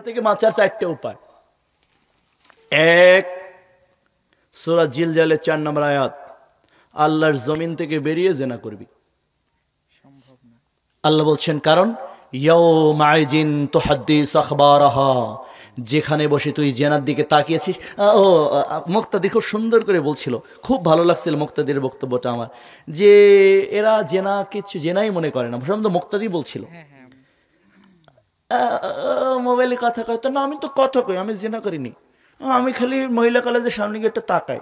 থেকে বাঁচার চারটে উপায়। এক, সূরা জিলজালের 4 নম্বর আয়াত, আল্লাহর জমিন থেকে বেরিয়ে জিনা করবি। আল্লাহ বলছেন কারণ ইয়াউমা ইযিন তুহাদ্দিসু আখবারাহা, যেখানে বসে তুই জেনার দিকে তাকিয়েছিস। মুক্তাদি খুব সুন্দর করে বলছিল, খুব ভালো লাগছিল মুক্তাদির বক্তব্যটা আমার, যে এরা জেনা কিছু জেনাই মনে করে না। সাধারণত মুক্তাদি বলছিল মোবাইলে কথা কয়, তো না আমি তো কথা কই, আমি জেনা করিনি, আমি খালি মহিলা কলেজের সামনে গিয়ে একটা তাকাই,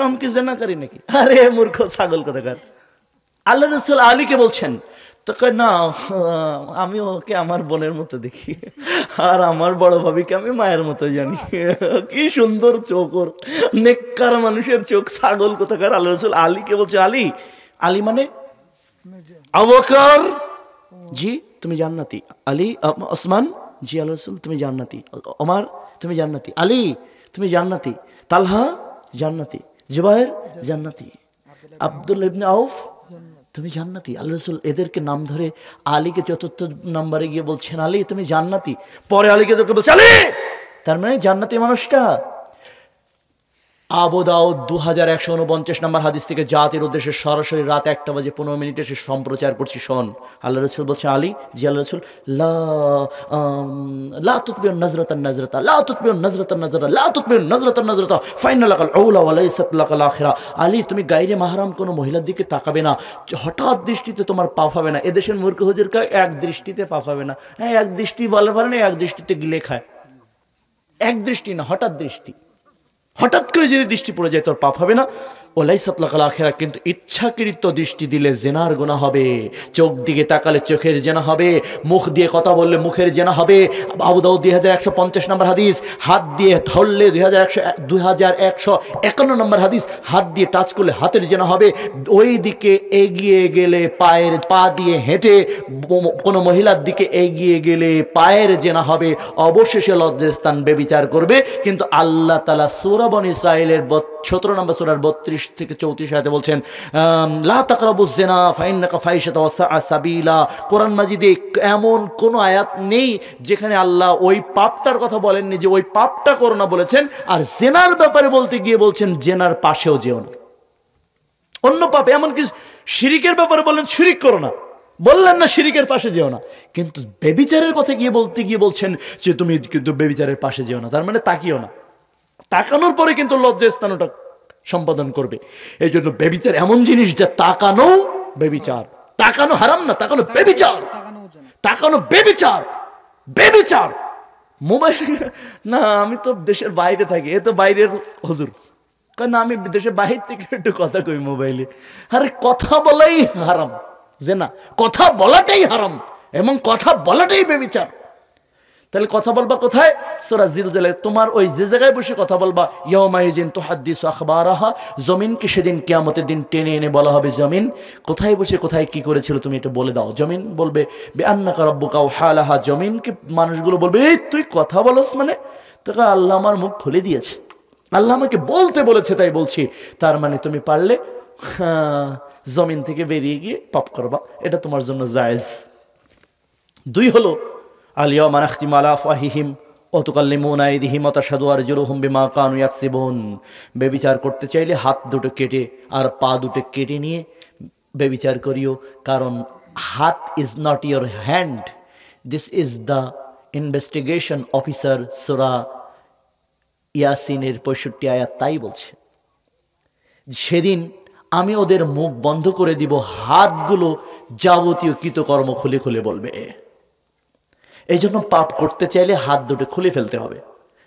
আমি কি জেনা করি নাকি? আরে মূর্খ ছাগল কোথাকার। আল্লাহ রাসূল আলীকে বলছেন, তো না আমি ওকে আমার বোনের মতো দেখি, আর আমার বড় ভাবিকে আমি মায়ের মতো জানি। কি সুন্দর চোখ ওর, নেককার মানুষের চোখ, ছাগল কোথাকার। আল্লাহ রাসূল আলীকে বলছে, আলী, আলী মানে আবু বকর, জি তুমি জান্নাতি। আলী, ওসমান, জি আল্লাহ রাসূল তুমি জান্নাতি। ওমর তুমি জান্নাতি। আলী তুমি জান্নাতি। তালহা জান্নাতি। জুবায়ের জান্নাতি। আব্দুল্লাহ ইবনে আউফ তুমি জান্নাতি। আল্লাহ রাসূল এদেরকে নাম ধরে আলীকে চতুর্থ নম্বরে গিয়ে বলছেন, আলী তুমি জান্নাতি। পরে আলীকে বলছে আলী, তার মানে জান্নাতি মানুষটা। আবু দাউদ 2149 নম্বর হাদিস থেকে জাতির উদ্দেশ্যে সরাসরি রাত 1টা বাজে 15 মিনিটে সে সম্প্রচার করছি, শোন। আল্লাহ রাসূল বলছে, আলী, জি আল্লাহ রাসূল, লা তুতবিউন নাজরাতান নাজরাতা, লা তুতবিউন নাজরাতান নাজরাতা, লা তুতবিউন নাজরাতান নাজরাতা, ফাইনা লাকাল আউলা ওয়া লাইসাত লাকাল আখিরা। আলী তুমি গায়রে মাহরাম কোনো মহিলার দিকে তাকাবে না, হঠাৎ দৃষ্টিতে তোমার পাপ হবে না। এদেশের মূর্খ হুজুর কয় এক দৃষ্টিতে পাপ হবে না। হ্যাঁ, এক দৃষ্টি বলে পারে না, এক দৃষ্টিতে গিলে খায়। এক দৃষ্টি না, হঠাৎ দৃষ্টি, হঠাৎ করে যদি দৃষ্টি পড়ে যায় তোর পাপ হবে না। ওয়ালাইসাত লাকাল আখিরা, কিন্তু ইচ্ছাকৃত দৃষ্টি দিলে জেনার গুনাহ হবে। চোখ দিকে তাকালে চোখের জেনা হবে, মুখ দিয়ে কথা বললে মুখের জেনা হবে। আবু দাউদ 2150 নম্বর হাদিস। হাত দিয়ে ধরলে 2151 নম্বর হাদিস, হাত দিয়ে টাচ করলে হাতের জেনা হবে। ওই দিকে এগিয়ে গেলে পা দিয়ে হেঁটে কোনো মহিলার দিকে এগিয়ে গেলে পায়ের জেনা হবে। অবশেষে লজ্জাস্থান বেবিচার করবে। কিন্তু আল্লাহ তাআলা সূরা বনী ইসরাঈলের 17 নম্বর সূরার 32 থেকে 34 আয়াতে বলছেন, লা তাকরাবুজ জিনা ফাইন্নাকা ফাহিশাতুন ওয়া সাআ সাবিলা। কোরআন মাজিদে এমন কোন আয়াত নেই যেখানে আল্লাহ ওই পাপটার কথা বলেননি, যে ওই পাপটা করো না বলেছেন। আর জেনার ব্যাপারে বলতে গিয়ে বলছেন জেনার পাশেও যেও না। অন্য পাপ, এমনকি শিরিকের ব্যাপারে বললেন শিরিক করো না, বললেন না শিরিকের পাশে যেও না। কিন্তু ব্যভিচারের কথা বলতে গিয়ে বলছেন যে তুমি কিন্তু ব্যভিচারের পাশে যেও না, তার মানে তাকিও না। তাকানোর পরে কিন্তু লজ্জাস্থানটা সম্পাদন করবে। এই জন্য ব্যভিচার এমন জিনিস যা তাকানো ব্যভিচার, তাকানো হারাম না, তাকানো ব্যভিচার, তাকানো ব্যভিচার, ব্যভিচার। মোবাইল না, আমি তো দেশের বাইরে থাকি, এ তো বাইরের হুজুর, না আমি দেশের বাইরে থেকে একটু কথা কই মোবাইলে। আরে কথা বলাই হারাম, যে না কথা বলাটাই হারাম এবং কথা বলাটাই ব্যভিচার। তাহলে কথা বলবা কোথায়? সূরা জিলজালে তোমার ওই যে জায়গায় বসে কথা বলবা, ইয়াউমা ইযিন তুহাদ্দিসু আখবারাহা, জমিনকে সেদিন কিয়ামতের দিন টেনে এনে বলা হবে, জমিন কোথায় বসে কোথায় কি করেছিল তুমি এটা বলে দাও। জমিন বলবে বিআন্নাকা রাব্বুকা ওয়াহালাহা, জমিনকে মানুষগুলো বলবে এই তুই কথা বলস মানে? তোকে আল্লাহ আমার মুখ খুলে দিয়েছে, আল্লাহ আমাকে বলতে বলেছে তাই বলছি। তার মানে তুমি পারলে জমিন থেকে বেরিয়ে গিয়ে পাপ করবা, এটা তোমার জন্য জায়েজ। 2 হলো আল-ইয়াওমা নাখতিমু আলা আফওয়াহিহিম ওয়া তুকাল্লিমুনা আইদিহিম ওয়া তাশহাদু আরজুলুহুম বিমা কানু ইয়াকসিবুন। ব্যভিচার করতে চাইলে হাত দুটো কেটে আর পা দুটো কেটে নিয়ে ব্যভিচার করিও, কারণ হাত is not your hand, this is the investigation officer. সূরা ইয়াসিনের 65 আয়াত তাই বলছে। সেদিন আমি ওদের মুখ বন্ধ করে দিব, হাতগুলো যাবতীয় কৃতকর্ম খুলে খুলে বলবে। এই জন্য পাপ করতে চাইলে হাত দুটো খুলে ফেলতে হবে,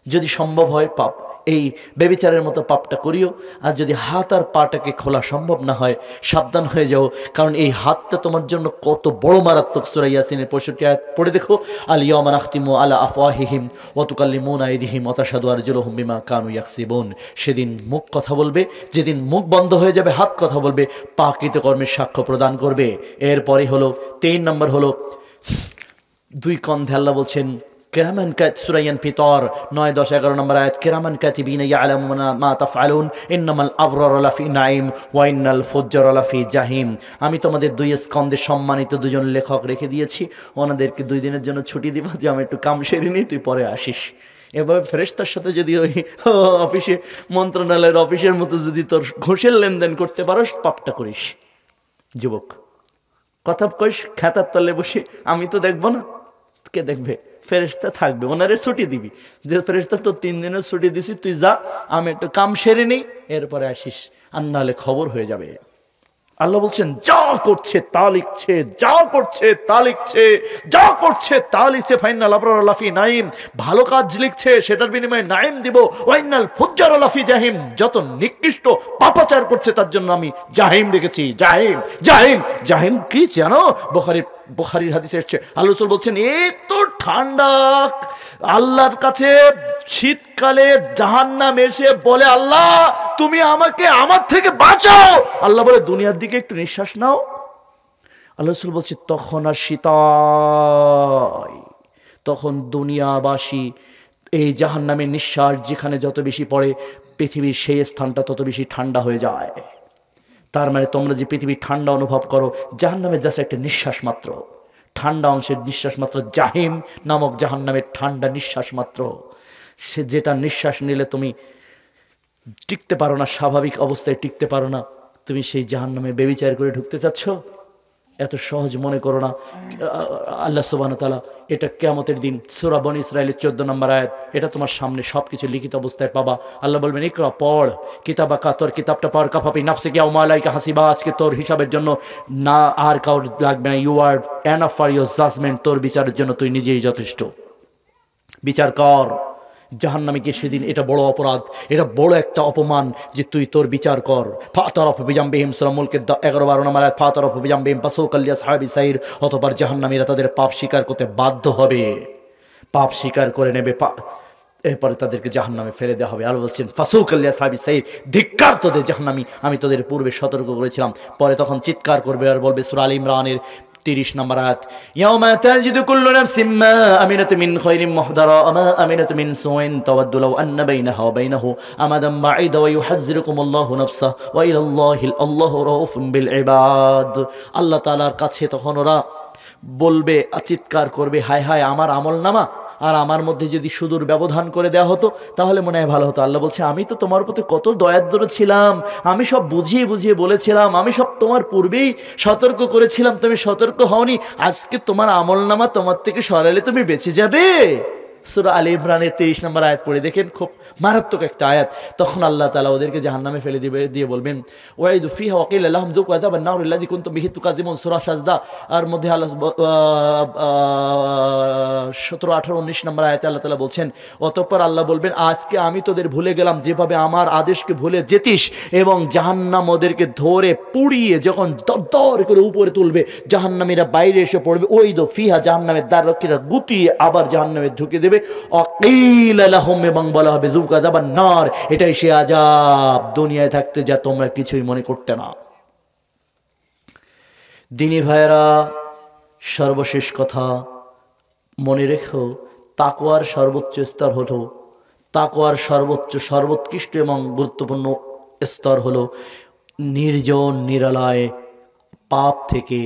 যদি সম্ভব হয় পাপ এই ব্যভিচারের মতো পাপটা করিও। আর যদি হাত আর পাটাকে খোলা সম্ভব না হয়, সাবধান হয়ে যাও, কারণ এই হাতটা তোমার জন্য কত বড় মারাত্মক। সূরা ইয়াসিনের 65 আয়াত পড়ে দেখো, আল-ইয়াওমা নাখতিমু আলা আফওয়াহিহিম ওয়া তুকাল্লিমুনা আইদিহিম ওয়া তাশহাদু আরজুলুহুম বিমা কানু ইয়াকসিবুন। সেদিন মুখ কথা বলবে, যেদিন মুখ বন্ধ হয়ে যাবে হাত কথা বলবে, পা কৃতকর্মের সাক্ষ্য প্রদান করবে। এরপরে হলো 3 নম্বর হলো 2 কন্ধে আল্লাহ বলছেন কিরামান সূরা ফিতর 9, 10, 11 নম্বর আয়াত, কিরামান কাতিবিনা ইয়ালামুনা মা তাফআলুন ইন্নামাল আবরারু লাফি নাঈম ওয়া ইন্নাল ফুজ্জারা লাফি জাহিম। আমি তোমাদের 2 স্কন্ধে সম্মানিত 2 জন লেখক রেখে দিয়েছি, ওনাদেরকে 2 দিনের জন্য ছুটি দিব, যে আমি একটু কাম সেরে নিই, তুই পরে আসিস। এভাবে ফেরেশতার সাথে যদি ওই অফিসে, মন্ত্রণালয়ের অফিসের মতো যদি তোর ঘুষের লেনদেন করতে পারোস, পাপটা করিস। যুবক কথা কইস খাতার তলে বসে, আমি তো দেখবো না, কে দেখবে? ফেরেশতা থাকবে, ওনারে ছুটি দিবি, যে ফেরেশতা তো 3 দিনের ছুটি দিছি, তুই যা, আমি একটু কাম সেরে নেই, এরপরে আসিস, আর নাহলে খবর হয়ে যাবে। আল্লাহ বলছেন যা করছে তা লিখছে, যা করছে তা লিখছে, যা করছে তা লিখছে। ফাইনাল আবরার লাফি নাইম, ভালো কাজ লিখছে, সেটার বিনিময়ে নাইম দিব। ওয়াইনাল ফুজ্জার লাফি জাহিম, যত নিকৃষ্ট পাপাচার করছে তার জন্য আমি জাহিম রেখেছি। জাহিম, জাহিম, জাহিম কি জানো? বুখারীর হাদিসে এসেছে, আল্লাহ রাসূল বলছেন এত ঠান্ডা, আল্লাহর কাছে শীতকালে জাহান্নাম এসে বলে, আল্লাহ তুমি আমাকে আমার থেকে বাঁচাও। আল্লাহ বলে দুনিয়ার দিকে একটু নিঃশ্বাস নাও। আল্লাহ রাসূল বলছে তখন আর শীতায়, তখন দুনিয়াবাসী এই জাহান্নামের নিঃশ্বাস যেখানে যত বেশি পড়ে, পৃথিবীর সেই স্থানটা তত বেশি ঠান্ডা হয়ে যায়। তার মানে তোমরা যে পৃথিবীর ঠান্ডা অনুভব করো, জাহান্নামের জাস্ট একটা নিঃশ্বাস মাত্র, ঠান্ডা অংশের নিঃশ্বাস মাত্র। জাহিম নামক জাহান্নামের ঠান্ডা নিঃশ্বাস মাত্র, সে যেটা নিঃশ্বাস নিলে তুমি টিকতে পারো না, স্বাভাবিক অবস্থায় টিকতে পারো না, তুমি সেই জাহান্নামে বেবিচার করে ঢুকতে চাচ্ছ? এত সহজ মনে করো না। আল্লাহ সুবহানাহু ওয়া তাআলা এটা কিয়ামতের দিন সূরা বনী ইসরাঈলের 14 নম্বর আয়াত, এটা তোমার সামনে সবকিছু লিখিত অবস্থায় পাবা। আল্লাহ বলবেন ইকরা, পড়, কিতাবাকা, তোর কিতাবটা পড়, কাফাবি নাফসিকা ইয়াউমা আলাইকা হাসিবা, আজকে তোর হিসাবের জন্য না আর কাউর লাগবে না। You are enough for your judgement, তোর বিচারের জন্য তুই নিজেই যথেষ্ট। বিচার কর। জাহান্নামীকে সেদিন এটা বড় অপরাধ, এটা বড় একটা অপমান যে তুই তোর বিচার কর। ফাতারাফু বিজামবিহিম, সূরা মুলকের 11-12 নম্বর আয়াত, ফাতারাফু বিজামবিহিম ফাসুকাল লিআসহাবি সাইর, অতঃপর জাহান্নামীরা তাদের পাপ স্বীকার করতে বাধ্য হবে, পাপ স্বীকার করে নেবে, এরপরে তাদেরকে জাহান্নামে ফেলে দেওয়া হবে। আল্লাহ বলছেন ফাসুকাল লিআসহাবি সাইর, ধিক্কার তোদের জাহান্নামী, আমি তোদের পূর্বে সতর্ক করেছিলাম। পরে তখন চিৎকার করবে আর বলবে, সূরা আল ইমরানের 30 নম্বর আয়াত, ইয়াউমা তাজিদু কুল্লু নাফসিন মা আমিনাত মিন খায়রিন মুহদারা আমা আমিনাত মিন সুইন তাওয়াদ্দু লাউ আন্না বাইনাহা ওয়া বাইনাহু আমাদান বাঈদা ওয়া ইউহাযযিরুকুমুল্লাহু নাফসাহু ওয়া ইলাল্লাহিল আল্লাহু রাউফুম বিল ইবাদ। আল্লাহ তাআলার কাছে তখন ওরা বলবে, চিৎকার করবে, হায় হায় আমার আমলনামা আর আমার মধ্যে যদি সুদূর ব্যবধান করে দেওয়া হতো তাহলে মনে হয় ভালো হতো। আল্লাহ বলছে আমি তো তোমার প্রতি কত দয়াদ্র ছিলাম, আমি সব বুঝিয়ে বুঝিয়ে বলেছিলাম, আমি সব তোমার পূর্বেই সতর্ক করেছিলাম, তুমি সতর্ক হওনি। আজকে তোমার আমলনামা তোমার থেকে সরালে তুমি বেঁচে যাবে। সূরা আল ইমরানের 30 নম্বর আয়াত পড়ে দেখেন, খুব মারাত্মক একটা আয়াত। তখন আল্লাহ তাআলা ওদেরকে জাহান্নামে ফেলে দিয়ে বলবেন, ওয়াইদু ফিহা ওয়া কিলা লাহুম যুকু আযাবান নার আল্লাযী কুনতুম বিহি তুকাযিবুন, সূরা সাজদা আর মধ্যে আল্লাহ 17, 18, 19 নম্বর আয়াতে আল্লাহ তাআলা বলছেন, অতঃপর আল্লাহ বলবেন আজকে আমি তোদের ভুলে গেলাম যেভাবে আমার আদেশকে ভুলে যেতিস, এবং জাহান্নাম ওদেরকে ধরে পুড়িয়ে যখন দরদর করে উপরে তুলবে, জাহান্নামীরা বাইরে এসে পড়বে, ওয়াইদু ফিহা, জাহান্নামের দ্বাররক্ষীরা গুটিয়ে আবার জাহান্নামে ঢুকে দেবে। অকিল লাহুম, এবং বলা হবে যুকু আযাবান নার, এটাই সে আযাব দুনিয়ায় থাকতে যা তোমরা কিছুই মনে করতে না। দিনী ভাইয়েরা, সর্বশেষ কথা মনে রেখো, তাকওয়ার সর্বোচ্চ স্তর হলো, তাকওয়ার সর্বোৎকৃষ্ট এবং গুরুত্বপূর্ণ স্তর হলো নির্জন নিরালায় পাপ থেকে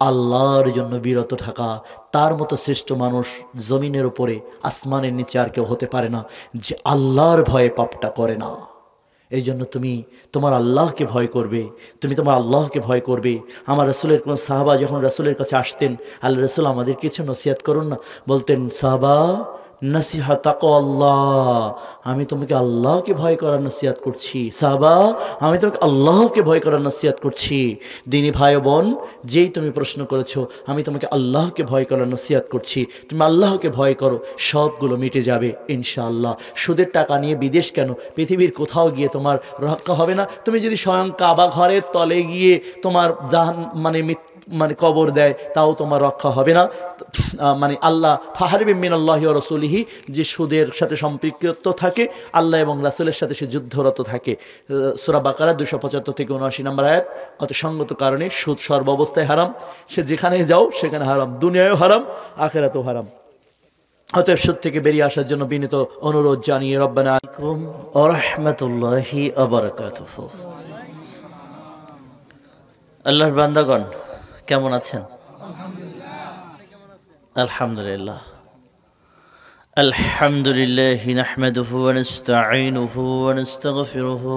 আল্লাহর জন্য বিরত থাকা। তার মতো শ্রেষ্ঠ মানুষ জমিনের উপরে, আসমানের নিচে আর কেউ হতে পারে না যে আল্লাহর ভয়ে পাপটা করে না। এই জন্য তুমি তোমার আল্লাহকে ভয় করবে, তুমি তোমার আল্লাহকে ভয় করবে। আমার রাসূলের কোন সাহাবা যখন রাসূলের কাছে আসতেন, আল্লাহ রাসূল আমাদের কিছু নসিহত করুন না, বলতেন সাহাবা নসিহা তাকওয়াল্লাহ, আমি তোমাকে আল্লাহকে ভয় করার নসিহত করছি। সাহাবা, আমি তোমাকে আল্লাহকে ভয় করার নসিহত করছি। দিনী ভাই বোন, যেই তুমি প্রশ্ন করেছো, আমি তোমাকে আল্লাহকে ভয় করার নসিহত করছি, তুমি আল্লাহকে ভয় করো, সবগুলো মিটে যাবে ইনশাআল্লাহ। সুদের টাকা নিয়ে বিদেশ কেন, পৃথিবীর কোথাও গিয়ে তোমার রক্ষা হবে না। তুমি যদি স্বয়ং কাবা ঘরের তলে গিয়ে তোমার মানে কবর দেয়, তাও তোমার রক্ষা হবে না। মানে আল্লাহ ফাহারিবিন মিনাল্লাহি ওয়া রাসূলিহি, যে সুদের সাথে সম্পৃক্ত থাকে, আল্লাহ এবং রাসূলের সাথে সে যুদ্ধরত থাকে। সূরা বাকারা 275 থেকে 79 নম্বর আয়াত। অত সঙ্গত কারণে সুদ সর্ব অবস্থায় হারাম, সে যেখানে যাও সেখানে হারাম, দুনিয়ায়ও হারাম, আখিরাতেও হারাম। অতএব সুদ থেকে বেরিয়ে আসার জন্য বিনীত অনুরোধ জানিয়ে রব্বানা আলাইকুম ওয়া রাহমাতুল্লাহি ওয়া বারাকাতুহু। আল্লাহর বান্দাগণ কেমন আছেন? আলহামদুলিল্লাহ আলহামদুলিল্লাহ নাহমাদুহু ওয়া নাস্তাঈনুহু ওয়া নাস্তাগফিরুহু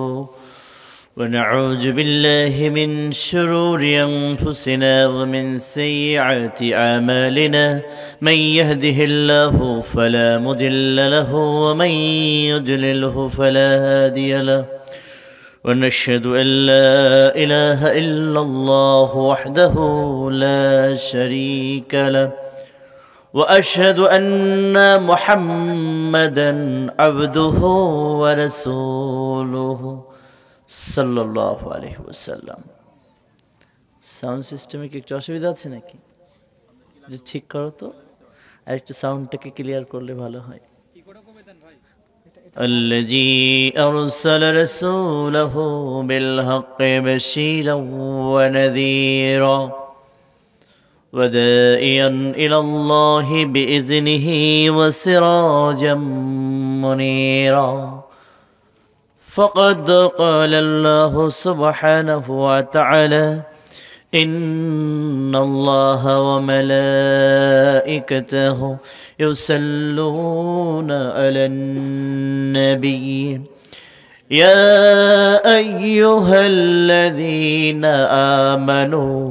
ونعوذ بالله من شرور أنفسنا ومن سيئات أعمالنا من يهده الله فلا مضل له ومن يضلله فلا هادي له ونشهد أن لا إله إلا الله وحده لا شريك له وأشهد أن محمدا عبده ورسوله সাল্লাল্লাহু আলাইহি ওয়াসাল্লাম। সাউন্ড সিস্টেমে কি একটু অসুবিধা আছে নাকি? যে ঠিক করো তো, আর একটু সাউন্ডটাকে ক্লিয়ার করলে ভালো হয়। الذي أرسل رسوله بالحق بشيرا ونذيرا وداعيا إلى الله بإذنه وسراجا منيرا فقد قال الله سبحانه وتعالى إن الله وملائكته يصلون على النبي يا أيها الذين آمنوا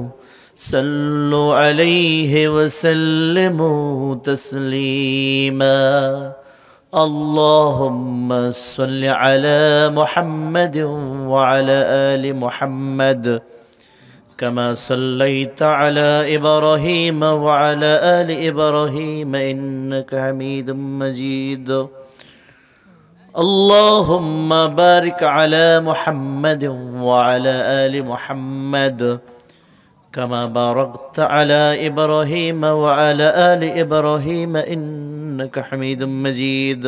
صلوا عليه وسلموا تسليما اللهم صل على محمد وعلى آل محمد كما صليت على إبراهيم وعلى آل إبراهيم إنك حميد مجيد اللهم بارك على محمد وعلى آل محمد كما باركت على إبراهيم وعلى آل إبراهيم إنك حميد مجيد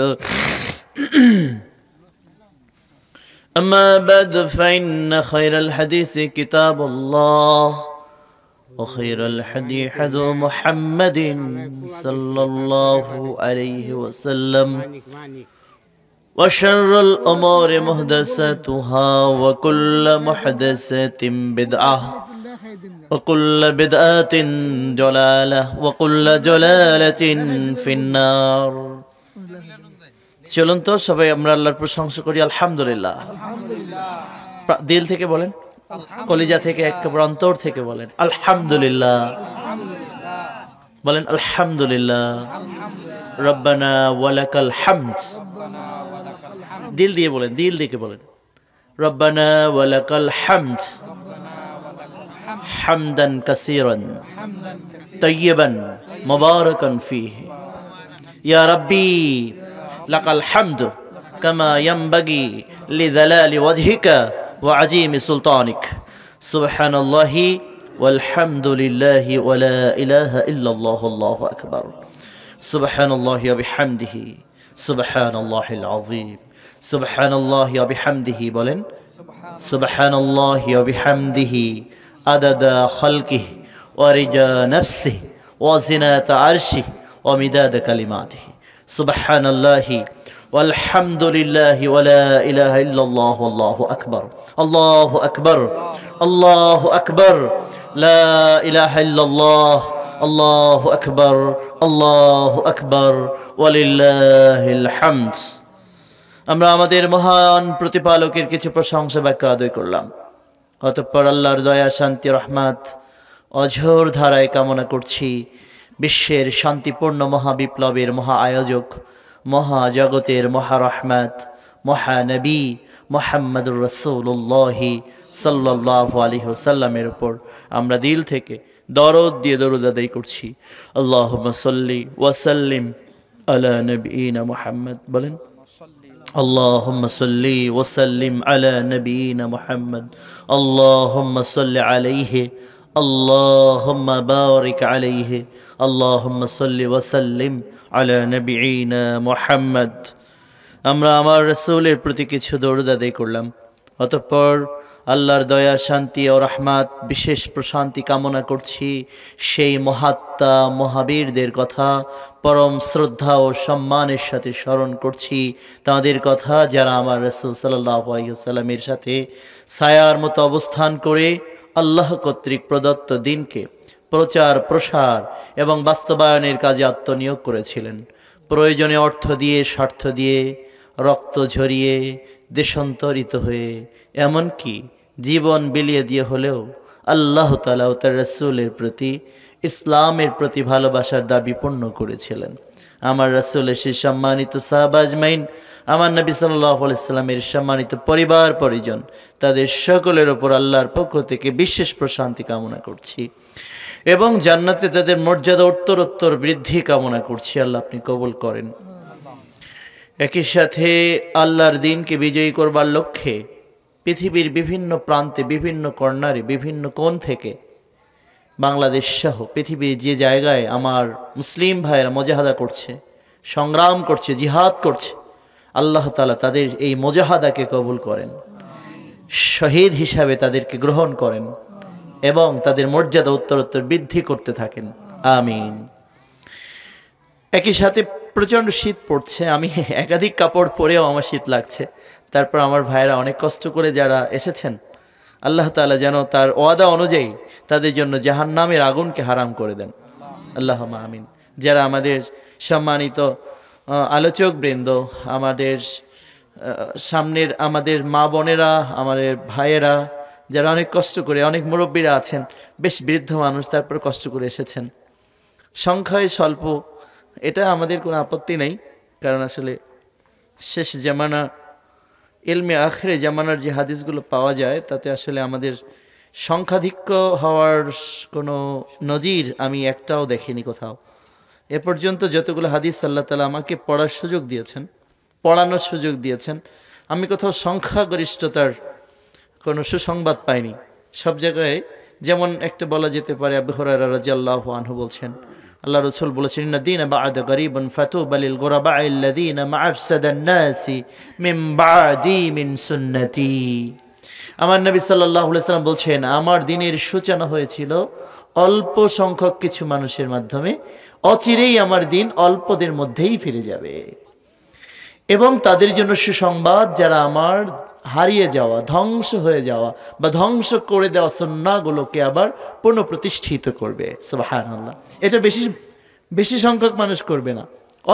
أما بعد فإن خير الحديث كتاب الله وخير الحدي حديث محمد صلى الله عليه وسلم وشر الأمور محدثاتها وكل محدثة بدعة وكل بدعة ضلالة وكل ضلالة في النار চলুন তো সবাই আমরা আল্লাহর প্রশংসা করি আলহামদুলিল্লাহ। দিল থেকে বলেন, কলিজা থেকে, একেবারে অন্তর থেকে বলেন আলহামদুলিল্লাহ। বলেন আলহামদুলিল্লাহ। রব্বানা ওয়ালাকাল হামদ। দিল দিয়ে বলেন, দিল থেকে বলেন রব্বানা ওয়ালাকাল হামদ হামদান কাসীরান তাইয়িবান মুবারাকান ফীহি ইয়া রাব্বি লাকাল হামদু কামা ইয়ানবাগি লিজালালি ওয়াজহিকা ওয়া আযীমি সুলতানিক সুবহানাল্লাহি ওয়ালহামদুলিল্লাহি ওয়া লা ইলাহা ইল্লাল্লাহু আল্লাহু আকবার সুবহানাল্লাহি ওয়া বিহামদিহি সুবহানাল্লাহিল আযীম সুবহানাল্লাহি ওয়া বিহামদিহি বলেন সুবহানাল্লাহি ওয়া বিহামদিহি আদাদা খালকিহি ওয়া রিজা নাফসিহি ওয়া জিনাতা আরশিহি ওয়া মিদাদা কালিমাতিহি সুবহানাল্লাহি ওয়ালহামদুলিল্লাহি ওয়া লা ইলাহা ইল্লাল্লাহু আল্লাহু আকবার আল্লাহু আকবার আল্লাহু আকবার লা ইলাহা ইল্লাল্লাহ আল্লাহু আকবার আল্লাহু আকবার ওয়ালিল্লাহিল হামদ। আমরা আমাদের মহান প্রতিপালকের কিছু প্রশংসা বাক্য আদায় করলাম। অতঃপর আল্লাহর দয়া, শান্তি, রহমত অঝোর ধারায় কামনা করছি বিশ্বের শান্তিপূর্ণ মহাবিপ্লবের মহা আয়োজক, মহাজগতের মহারহমত, মহানবী মুহাম্মদুর রাসূলুল্লাহ সাল্লাল্লাহু আলাইহি ওয়াসাল্লামের উপর আমরা দিল থেকে দরদ দিয়ে দরুদ আদায় করছি। আল্লাহুম্মা সাল্লি ওয়া সাল্লিম আলা নবিয়িনা মুহাম্মদ। বলেন আল্লাহুম্মা সাল্লি ওয়া সাল্লিম আলা নবিয়িনা মুহাম্মদ। আল্লাহুম্মা সাল্লি আলাইহি আল্লাহুম্মা বারিক আলাইহি আল্লাহুম্মা সাল্লি ওয়া সাল্লিম আলা নবিয়িনা মুহাম্মদ। আমরা আমার রাসূলের প্রতি কিছু দরুদ আদায় করলাম। অতঃপর আল্লাহর দয়া, শান্তি ও রহমত, বিশেষ প্রশান্তি কামনা করছি সেই মহাত্মা মহাবীরদের কথা পরম শ্রদ্ধা ও সম্মানের সাথে স্মরণ করছি তাদের কথা যারা আমার রাসূল সাল্লাল্লাহু আলাইহি ওয়াসাল্লামের সাথে ছায়ার মতো অবস্থান করে আল্লাহ কর্তৃক প্রদত্ত দিনকে প্রচার প্রসার এবং বাস্তবায়নের কাজে আত্মনিয়োগ করেছিলেন। প্রয়োজনে অর্থ দিয়ে, স্বার্থ দিয়ে, রক্ত ঝরিয়ে, দেশান্তরিত হয়ে, এমনকি জীবন বিলিয়ে দিয়ে হলেও আল্লাহ তাআলা ও তার রাসূলের প্রতি, ইসলামের প্রতি ভালোবাসার দাবি পূর্ণ করেছিলেন। আমার রাসূলের সেই সম্মানিত সাহাবা আজমাইন, আমার নবী সাল্লাল্লাহু আলাইহি সাল্লামের সম্মানিত পরিবার পরিজন, তাদের সকলের ওপর আল্লাহর পক্ষ থেকে বিশেষ প্রশান্তি কামনা করছি এবং জান্নাতে তাদের মর্যাদা উত্তরোত্তর বৃদ্ধি কামনা করছি। আল্লাহ আপনি কবুল করেন। একই সাথে আল্লাহর দ্বীনকে বিজয়ী করবার লক্ষ্যে পৃথিবীর বিভিন্ন প্রান্তে, বিভিন্ন কর্নারে, বিভিন্ন কোণ থেকে বাংলাদেশ সহ পৃথিবীর যে জায়গায় আমার মুসলিম ভাইয়েরা মুজাহাদা করছে, সংগ্রাম করছে, জিহাদ করছে, আল্লাহ তাআলা তাদের এই মুজাহাদাকে কবুল করেন, শহীদ হিসাবে তাদেরকে গ্রহণ করেন এবং তাদের মর্যাদা উত্তরোত্তর বৃদ্ধি করতে থাকেন, আমিন। একই সাথে প্রচণ্ড শীত পড়ছে, আমি একাধিক কাপড় পরেও আমার শীত লাগছে। তারপর আমার ভাইয়েরা অনেক কষ্ট করে যারা এসেছেন, আল্লাহ তাআলা যেন তার ওয়াদা অনুযায়ী তাদের জন্য জাহান্নামের আগুনকে হারাম করে দেন, আল্লাহুম্মা আমিন। যারা আমাদের সম্মানিত আলোচক বৃন্দ, আমাদের সামনের আমাদের মা বোনেরা, আমাদের ভাইয়েরা যারা অনেক কষ্ট করে, অনেক মুরব্বীরা আছেন, বেশ বৃদ্ধ মানুষ, তারপর কষ্ট করে এসেছেন, সংখ্যায় স্বল্প, এটা আমাদের কোনো আপত্তি নেই, কারণ আসলে শেষ জামানা ইলমে আখিরে জামানার যে হাদিসগুলো পাওয়া যায় তাতে আসলে আমাদের সংখ্যাধিক্য হওয়ার কোনো নজির আমি একটাও দেখিনি কোথাও। এ পর্যন্ত যতগুলো হাদিস আল্লাহ তাআলা আমাকে পড়ার সুযোগ দিয়েছেন, পড়ানোর সুযোগ দিয়েছেন, আমি কোথাও সংখ্যাগরিষ্ঠতার কোনো সুসংবাদ পাইনি। সব জায়গায় যেমন একটা বলা যেতে পারে, আবু হুরায়রা রাদিয়াল্লাহু আনহু বলছেন, আল্লাহ রাসূল বলেছেন, ইন্না দীনা বা'দা গরীবুন ফাতুবা লিল গুরাবা'আল্লাযীনা মা'আফসাদান নাসি মিন বা'দি মিন সুন্নতি। আমার নবী সাল্লাল্লাহু আলাইহি ওয়াসাল্লাম বলছেন, আমার দিনের সূচনা হয়েছিল অল্প সংখ্যক কিছু মানুষের মাধ্যমে, অচিরেই আমার দিন অল্পদের মধ্যেই ফিরে যাবে এবং তাদের জন্য সুসংবাদ যারা আমার হারিয়ে যাওয়া, ধ্বংস হয়ে যাওয়া বা ধ্বংস করে দেওয়া সুন্নাহগুলোকে আবার পুনঃপ্রতিষ্ঠিত করবে। সুবহানাল্লাহ। এটা বেশি সংখ্যক মানুষ করবে না,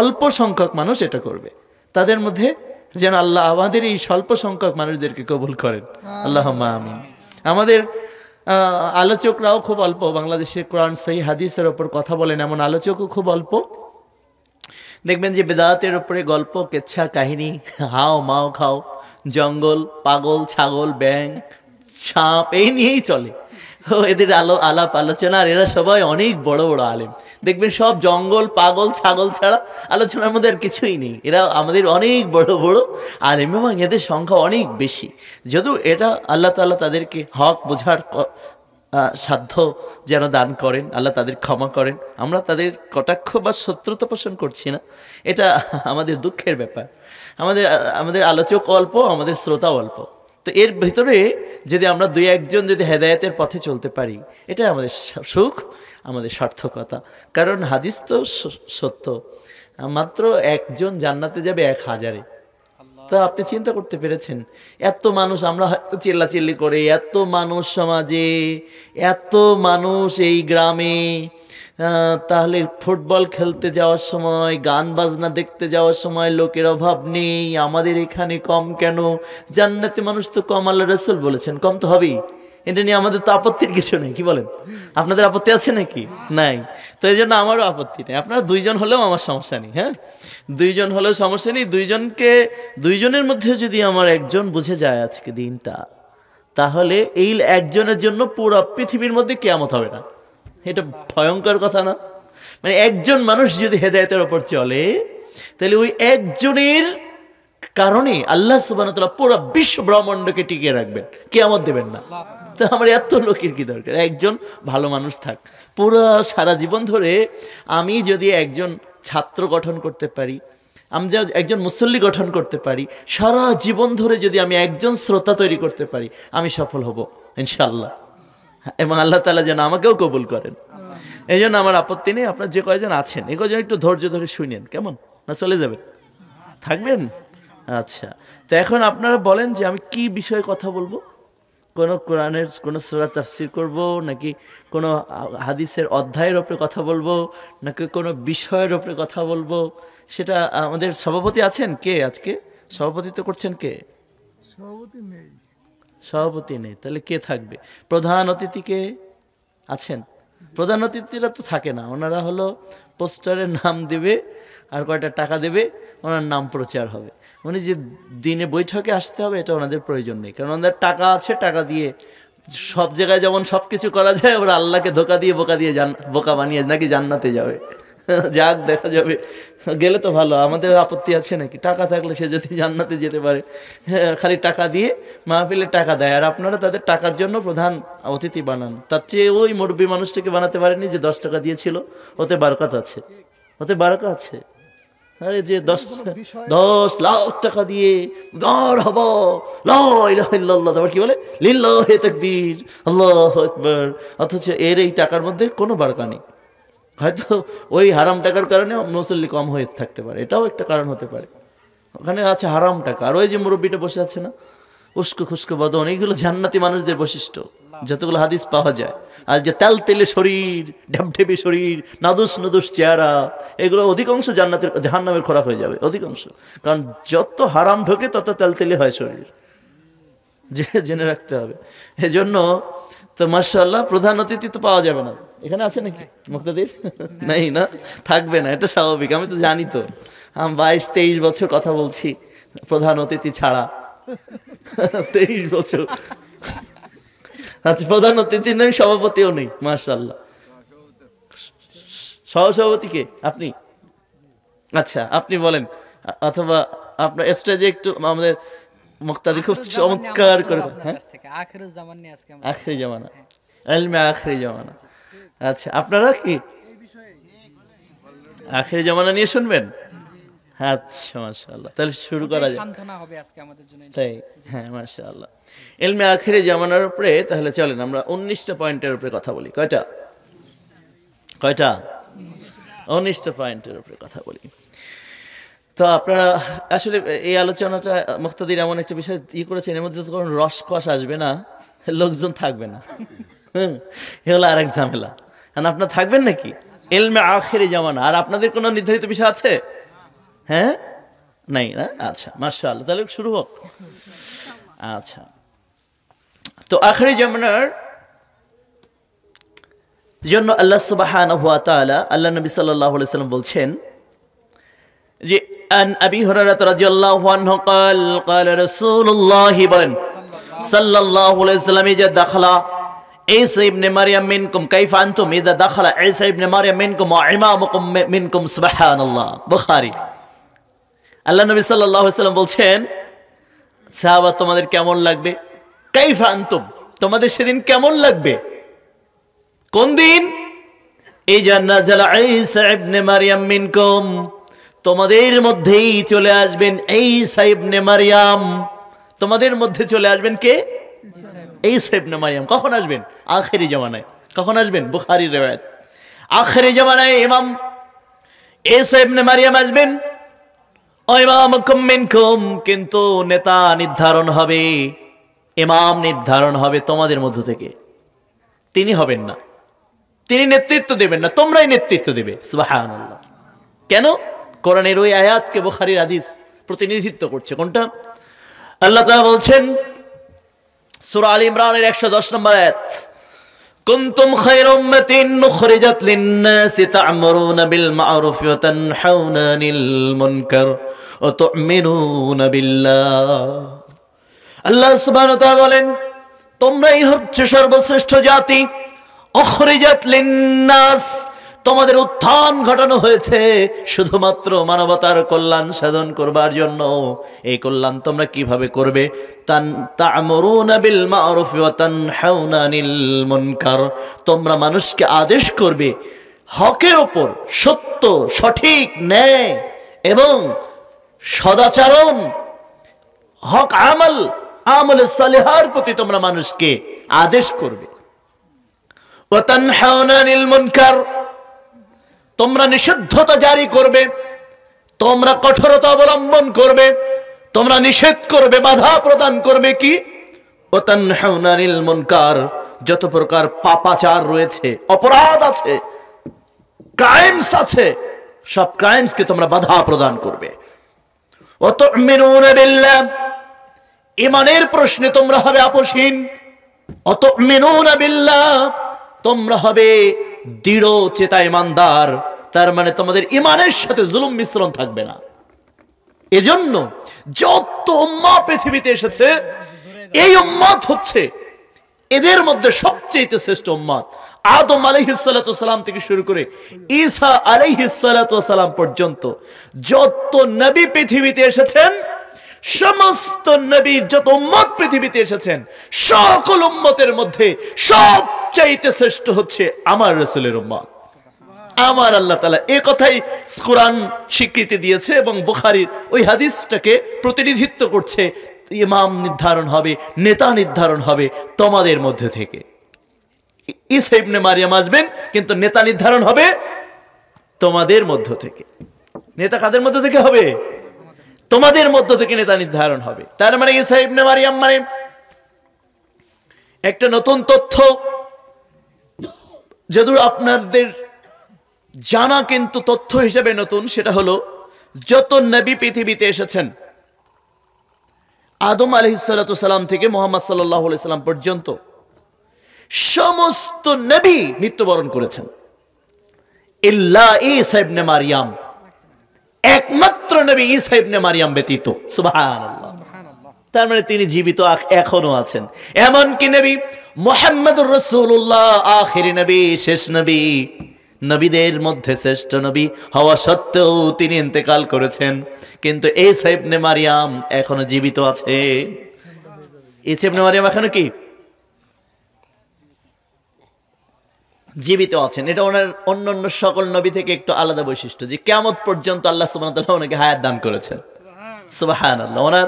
অল্প সংখ্যক মানুষ এটা করবে। তাদের মধ্যে যেন আল্লাহ আমাদের এই স্বল্প সংখ্যক মানুষদেরকে কবুল করেন, আল্লাহুম্মা আমিন। আমাদের আলোচকরাও খুব অল্প, বাংলাদেশের কোরআন সহিহ হাদিসের ওপর কথা বলেন এমন আলোচকও খুব অল্প। দেখবেন যে বেদাতের উপরে গল্প, কেচ্ছা, কাহিনী, হাও মাও খাও, জঙ্গল, পাগল, ছাগল, ব্যাং, সাপ, এই নিয়েই চলে এদের আলাপ আলোচনা। আর এরা সবাই অনেক বড় বড় আলেম, দেখবেন সব জঙ্গল, পাগল, ছাগল ছাড়া আলোচনার মধ্যে আর কিছুই নেই। এরা আমাদের অনেক বড় বড় আলেম এবং এদের সংখ্যা অনেক বেশি। যদিও এটা আল্লাহ তাআলা তাদেরকে হক বোঝার সাধ্য যেন দান করেন, আল্লাহ তাদের ক্ষমা করেন। আমরা তাদের কটাক্ষ বা শত্রুতা পোষণ করছি না, এটা আমাদের দুঃখের ব্যাপার। আমাদের আলোচক অল্প, আমাদের শ্রোতাও অল্প। তো এর ভিতরে যদি আমরা দুই একজন যদি হেদায়েতের পথে চলতে পারি, এটা আমাদের সুখ, আমাদের সার্থকতা। কারণ হাদিস তো সত্য, মাত্র একজন জান্নাতে যাবে 1000-এ। তা আপনি চিন্তা করতে পেরেছেন, এত মানুষ, আমরা হয়তো চিল্লাচিল্লি করে, এত মানুষ সমাজে, এত মানুষ এই গ্রামে, তাহলে ফুটবল খেলতে যাওয়ার সময়, গান বাজনা দেখতে যাওয়ার সময় লোকের অভাব নেই, আমাদের এখানে কম কেন? জান্নাতে মানুষ তো কম, আল্লাহ রাসূল বলেছেন, কম তো হবেই। এটা নিয়ে আমাদের তো আপত্তির কিছু নেই, কি বলেন? আপনাদের আপত্তি আছে নাকি? নাই। তো এই জন্য আমারও আপত্তি নেই। আপনারা 2 জন হলেও আমার সমস্যা নেই। হ্যাঁ, 2 জন হলেও সমস্যা নেই। 2 জনের মধ্যে যদি আমার একজন বুঝে যায় আজকে দিনটা, তাহলে এই একজনের জন্য পুরো পৃথিবীর মধ্যে কিয়ামত হবে না। এটা ভয়ঙ্কর কথা না? মানে একজন মানুষ যদি হেদায়েতের ওপর চলে, তাহলে ওই একজনের কারণে আল্লাহ সুবহানাহু ওয়া তাআলা পুরো বিশ্ব ব্রহ্মাণ্ডকে টিকিয়ে রাখবেন, কিয়ামত দেবেন না। তো আমার এত লোকের কি দরকার? একজন ভালো মানুষ থাক। পুরো সারা জীবন ধরে আমি যদি একজন ছাত্র গঠন করতে পারি, আমি যে একজন মুসল্লি গঠন করতে পারি, সারা জীবন ধরে যদি আমি একজন শ্রোতা তৈরি করতে পারি, আমি সফল হব ইনশাআল্লাহ। এবং আল্লাহ তাআলা যেন আমাকেও কবুল করেন। এই জন্য আমার আপত্তি নেই, আপনার যে কয়জন আছেন এ কয়জন একটু ধৈর্য ধরে শুনেন, কেমন? না চলে যাবেন? থাকবেন? আচ্ছা, তো এখন আপনারা বলেন যে আমি কি বিষয়ে কথা বলবো? কোনো কোরআনের কোনো সূরা তাফসীর করব, নাকি কোনো হাদিসের অধ্যায়ের ওপরে কথা বলবো, নাকি কোনো বিষয়ের ওপরে কথা বলবো? সেটা আমাদের সভাপতি আছেন কে? আজকে সভাপতিত্ব করছেন কে? সভাপতি নেই, তাহলে কে থাকবে? প্রধান অতিথি কে আছেন? প্রধান অতিথিরা তো থাকে না, ওনারা হলো পোস্টারের নাম দেবে আর কয়টা টাকা দেবে, ওনার নাম প্রচার হবে। উনি যে দিনে বৈঠকে আসতে হবে এটা ওনাদের প্রয়োজন নেই, কারণ ওনাদের টাকা আছে, টাকা দিয়ে সব জায়গায় যেমন সব কিছু করা যায়, ওরা আল্লাহকে ধোকা দিয়ে বোকা বানিয়ে নাকি জান্নাতে যাবে। যাক, দেখা যাবে, গেলে তো ভালো, আমাদের আপত্তি আছে নাকি? টাকা থাকলে সে যদি জান্নাতে যেতে পারে, খালি টাকা দিয়ে মাহফিলে টাকা দেয়, আর আপনারা তাদের টাকার জন্য প্রধান অতিথি বানান। তার চেয়ে ওই মুরব্বী মানুষটাকে বানাতে পারেনি যে 10 টাকা দিয়েছিল, ওতে বারকাত আছে, ওতে বারকা আছে। আরে যে 10 লাখ টাকা দিয়ে মারহাবা লা ইলাহা ইল্লাল্লাহ, তারপর কি বলে লিল্লাহি তাকবীর আল্লাহু আকবার, অথচ এর এই টাকার মধ্যে কোনো বারকা নেই। হয়তো ওই হারাম টাকার কারণে মুসল্লি কম হয়ে থাকতে পারে, এটাও একটা কারণ হতে পারে। ওখানে আছে হারাম টাকা। আর ওই যে মুরব্বীটা বসে আছে না, উস্কো খুস্কো বদন, এইগুলো জান্নাতি মানুষদের বৈশিষ্ট্য, যতগুলো হাদিস পাওয়া যায়। আর যে তেল তেলে শরীর, ঢেপঢেপে শরীর, নাদুস নুদুস চেহারা, এগুলো অধিকাংশ জাহান্নামের খোরাক হয়ে যাবে, অধিকাংশ। কারণ যত হারাম ঢোকে তত তেল তেলে হয় শরীর, জেনে রাখতে হবে। এজন্য তো মাশাআল্লাহ প্রধান অতিথি তো পাওয়া যাবে না। এখানে আছে নাকি মুক্তাদির? নাই না, থাকবে না, এটা স্বাভাবিক। আমি তো জানি, তো আমি 22-23 বছর কথা বলছি প্রধান অতিথি ছাড়া, 23 বছর। আচ্ছা, প্রধান অতিথি নেই, সভাপতিও নেই, মাশাআল্লাহ। সহসভাপতি কে? আপনি? আচ্ছা, আপনি বলেন, অথবা আপনার স্টেজে একটু আমাদের মুক্তাদি খুব চমৎকার করে। হ্যাঁ, আখিরি জামানা, ইলমে আখিরি জামানা। আচ্ছা, আপনারা কি আখিরি জামানা নিয়ে শুনবেন? আচ্ছা, মাশাআল্লাহ, তাহলে শুরু করা যায়। তাই? হ্যাঁ, মাশাআল্লাহ। ইলমে আখিরি জামানার উপরে তাহলে চলেন আমরা 19টা পয়েন্টের উপরে কথা বলি। কয়টা? 19টা পয়েন্টের উপরে কথা বলি। তো আপনারা আসলে এই আলোচনাটা মুক্তাদির এমন একটা বিষয় করেছেন, এর মধ্যে তো কোনো রসকস আসবে না, লোকজন থাকবে না, এ হলো আরেক ঝামেলা। কারণ আপনারা থাকবেন নাকি ইলমে আখিরি জামানা? আর আপনাদের কোনো নির্ধারিত বিষয় আছে? হ্যাঁ, নাই না? আচ্ছা, মাশাআল্লাহ, তাহলে শুরু হোক। আচ্ছা, তো আখিরি জামানার জন্য আল্লাহ সুবহানাহু ওয়া তাআলা, আল্লাহ নবী সাল্লাল্লাহু আলাইহি ওয়াসাল্লাম বলছেন যে আন আবি হুরায়রা রাদিয়াল্লাহু আনহু قال قال رسول الله বলেন সাল্লাল্লাহু আলাইহি ওয়াসাল্লাম, ইজা দাখালা ঈসা ইবনে মারইয়াম মিনকুম কাইফা আনতুম ইজা দাখালা ঈসা ইবনে মারইয়াম মিনকুম ওয়া ইমামুকুম মিনকুম, সুবহানাল্লাহ। বুখারী। আল্লাহ নবী সাল্লাল্লাহু আলাইহি ওয়াসাল্লাম বলছেন, সাহাবা তোমাদের কেমন লাগবে? কাইফা আনতুম, তোমাদের সেদিন কেমন লাগবে? কোন দিন? ইজা নাযালা ঈসা ইবনে মারইয়াম মিনকুম, তোমাদের মধ্যেই চলে আসবেন ঈসা ইবনে মারইয়াম। তোমাদের মধ্যে চলে আসবেন কে? ঈসা ইবনে মারইয়াম। কখন আসবেন? আখিরি জামানায়। কখন আসবেন? বুখারীর riwayat। আখিরি জামানায় ইমাম ঈসা ইবনে মারইয়াম আসবেন। ও ইমামুকুম মিনকুম, কিন্তু নেতা নির্ধারণ হবে, ইমাম নির্ধারণ হবে তোমাদের মধ্য থেকে। তিনি হবেন না, তিনি নেতৃত্ব দেবেন না, তোমরাই নেতৃত্ব দেবে। সুবহানাল্লাহ। কেন? কোরআনের ওই আয়াতকে বুখারীর হাদিস প্রতিনিধিত্ব করছে। কোনটা? আল্লাহ তাআলা বলছেন সূরা আলে ইমরানের 110 নম্বর আয়াত, কুনতুম খায়রা উম্মাতিন উখরিজাত লিন-নাসি তা'মুরুনা বিল মা'রুফ ওয়া তানহাউনা আনিল মুনকার ওয়া তু'মিনুনা বিল্লাহ। আল্লাহ সুবহানাহু ওয়া তাআলা বলেন, তোমরাই হচ্ছে সর্বশ্রেষ্ঠ জাতি। উখরিজাত লিন-নাস, তোমাদের উত্থান ঘটানো হয়েছে শুধুমাত্র মানবতার কল্যাণ সাধন করবার জন্য। এই কল্যাণ তোমরা কিভাবে করবে? তা'মুরুনা বিল মা'রুফ ওয়া তানহাউনা আনিল মুনকার, তোমরা মানুষকে আদেশ করবে হকের ওপর, সত্য, সঠিক, ন্যায় এবং সদাচরণ, হক আমল, আমলে সালেহার প্রতি তোমরা মানুষকে আদেশ করবে। ওয়া তানহাউনা আনিল মুনকার, তোমরা নিষিদ্ধতা জারি করবে, তোমরা কঠোরতা অবলম্বন করবে, তোমরা নিষেধ করবে, বাধা প্রদান করবে। কি? ওয়া তানহাউনা আনিল মুনকার, যত প্রকার পাপাচার রয়েছে, অপরাধ আছে, ক্রাইমস আছে, সব ক্রাইমসকে তোমরা বাধা প্রদান করবে। ওয়া তু'মিনুনা বিল্লাহ, ঈমানের প্রশ্নে তোমরা হবে আপোষহীন। ওয়া তু'মিনুনা বিল্লাহ, তোমরা হবে দৃঢ় চেতা ঈমানদার। তার মানে তোমাদের ঈমানের সাথে জুলুম মিশ্রণ থাকবে না। এজন্য যত উম্মাহ পৃথিবীতে এসেছে, এই উম্মাত হচ্ছে এদের মধ্যে সবচেয়ে শ্রেষ্ঠ উম্মাত। আদম আলাইহিস সালাতু সালাম থেকে শুরু করে ঈসা আলাইহিস সালাতু সালাম পর্যন্ত যত নবী পৃথিবীতে এসেছেন, সমস্ত নবীর যত উম্মত পৃথিবীতে এসেছেন, সকল উম্মতের মধ্যে সবচাইতে শ্রেষ্ঠ হচ্ছে আমার রাসূলের উম্মত। আমার আল্লাহ তাআলা এই কথাই কুরআন স্বীকৃতি দিয়েছে এবং বুখারীর ওই হাদিসটাকে প্রতিনিধিত্ব করছে। ইমাম নির্ধারণ হবে, নেতা নির্ধারণ হবে তোমাদের মধ্যে থেকে। ঈসা ইবনে মারইয়াম আসবেন, কিন্তু নেতা নির্ধারণ হবে তোমাদের মধ্য থেকে। নেতা কাদের মধ্য থেকে হবে? তোমাদের মধ্য থেকে নেতা নির্ধারণ হবে। তার মানে ঈসা ইবনে মারইয়াম মানে একটা নতুন তথ্য, যদিও আপনাদের জানা কিন্তু তথ্য হিসেবে নতুন। সেটা হলো যত নবী পৃথিবীতে এসেছেন, আদম আলাইহিস সালাতু সালাম থেকে মুহাম্মদ সাল্লাল্লাহু আলাইহি সাল্লাম পর্যন্ত সমস্ত নবী মৃত্যুবরণ করেছেন, ইল্লা ঈসা ইবনে মারইয়াম, একমাত্র নবী ঈসা ইবনে মারইয়াম ব্যতীত। সুবহানাল্লাহ। তার মানে তিনি জীবিত এখনো আছেন। এমনকি নবী মুহাম্মদুর রাসূলুল্লাহ আখিরি নবী, শেষ নবী, নবীদের মধ্যে শ্রেষ্ঠ নবী হওয়া সত্ত্বেও তিনি ইন্তেকাল করেছেন, কিন্তু ঈসা ইবনে মারইয়াম এখনো জীবিত আছে। ঈসা ইবনে মারইয়াম এখনো কি জীবিত আছেন। এটা ওনার অন্যান্য সকল নবী থেকে একটু আলাদা বৈশিষ্ট্য, যে কিয়ামত পর্যন্ত আল্লাহ সুবহানাহু ওয়া তাআলা ওনাকে হায়াত দান করেছেন। সুবহানাল্লাহ। ওনার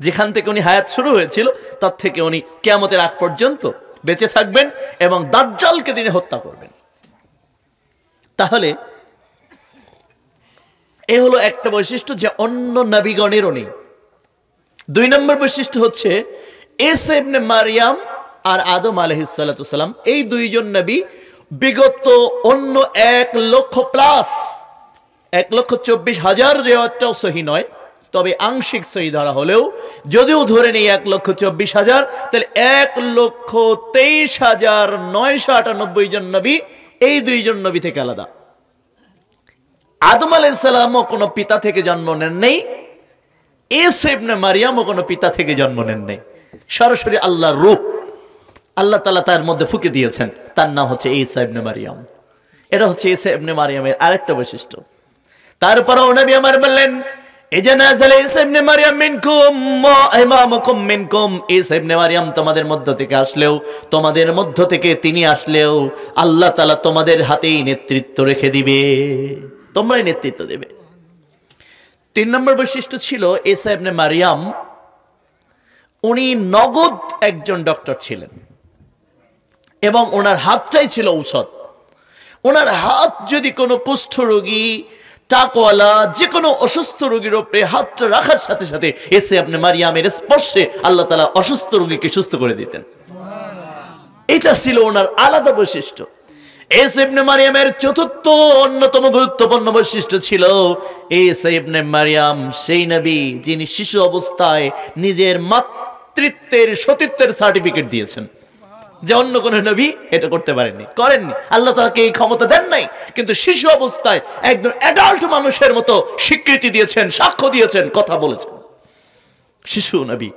যেখান থেকে উনি হায়াত শুরু হয়েছিল, তার থেকে উনি কিয়ামতের আগ পর্যন্ত বেঁচে থাকবেন এবং দাজ্জালকে তিনি হত্যা করবেন। তাহলে এ হলো একটা বৈশিষ্ট্য, যে অন্য নবীগণেরও নেই। 2 নম্বর বৈশিষ্ট্য হচ্ছে ঈসা ইবনে মারইয়াম আর আদম আলাইহিস সালাতু সালাম, এই দুইজন নবী বিগত অন্য 1,24,000 রিওয়ায়াতটাও সহিহ নয়, তবে আংশিক সহিহ ধরা হলেও, যদিও ধরে নেই 1,24,000, তাহলে 1,23,998 জন নবী এই দুইজন নবী থেকে আলাদা। আদম আলাইহিস সালামও কোনো পিতা থেকে জন্ম নেন নেই, ঈসা ইবনে মারইয়ামও কোনো পিতা থেকে জন্ম নেন নেই, সরাসরি আল্লাহর রূহ আল্লাহ তাআলা তার মধ্যে ফুঁকে দিয়েছেন, তার নাম হচ্ছে ঈসা ইবনে মারইয়াম। এটা হচ্ছে ঈসা ইবনে মারইয়ামের আরেকটা বৈশিষ্ট্য। তারপরেও নবী আমার বললেন, ইজা নাযালা ঈসা ইবনে মারইয়াম মিনকুম ওয়া ইমামুকুম মিনকুম, ঈসা ইবনে মারইয়াম তোমাদের মধ্য থেকে আসলেও, তোমাদের মধ্য থেকে তিনি আসলেও আল্লাহ তাআলা তোমাদের হাতেই নেতৃত্ব রেখে দিবে, তোমরাই নেতৃত্ব দেবে। 3 নম্বর বৈশিষ্ট্য ছিল ঈসা ইবনে মারইয়াম, উনি নগদ একজন ডক্টর ছিলেন এবং ওনার হাতটাই ছিল ঔষধ। ওনার হাত যদি কোনো কুষ্ঠ রোগী, টাকওয়ালা, যে কোনো অসুস্থ রোগীর উপরে হাতটা রাখার সাথে সাথে ঈসা ইবনে মারইয়ামের স্পর্শে আল্লাহ তাআলা অসুস্থ রোগীকে সুস্থ করে দিতেন। এটা ছিল ওনার আলাদা বৈশিষ্ট্য। ঈসা ইবনে মারইয়ামের চতুর্থ অন্যতম গুরুত্বপূর্ণ বৈশিষ্ট্য ছিল, ঈসা ইবনে মারইয়াম সেই নবী যিনি শিশু অবস্থায় নিজের মাতৃত্বের সতীত্বের সার্টিফিকেট দিয়েছেন, যে অন্য কোন নবী এটা করতে পারেননি, করেননি। আল্লাহ তাকে এই ক্ষমতা দেন নাই, কিন্তু শিশু অবস্থায় একজন অ্যাডাল্ট মানুষের মতো স্বীকৃতি দিয়েছেন, সাক্ষ্য দিয়েছেন, কথা বলেছেন। শিশু নবী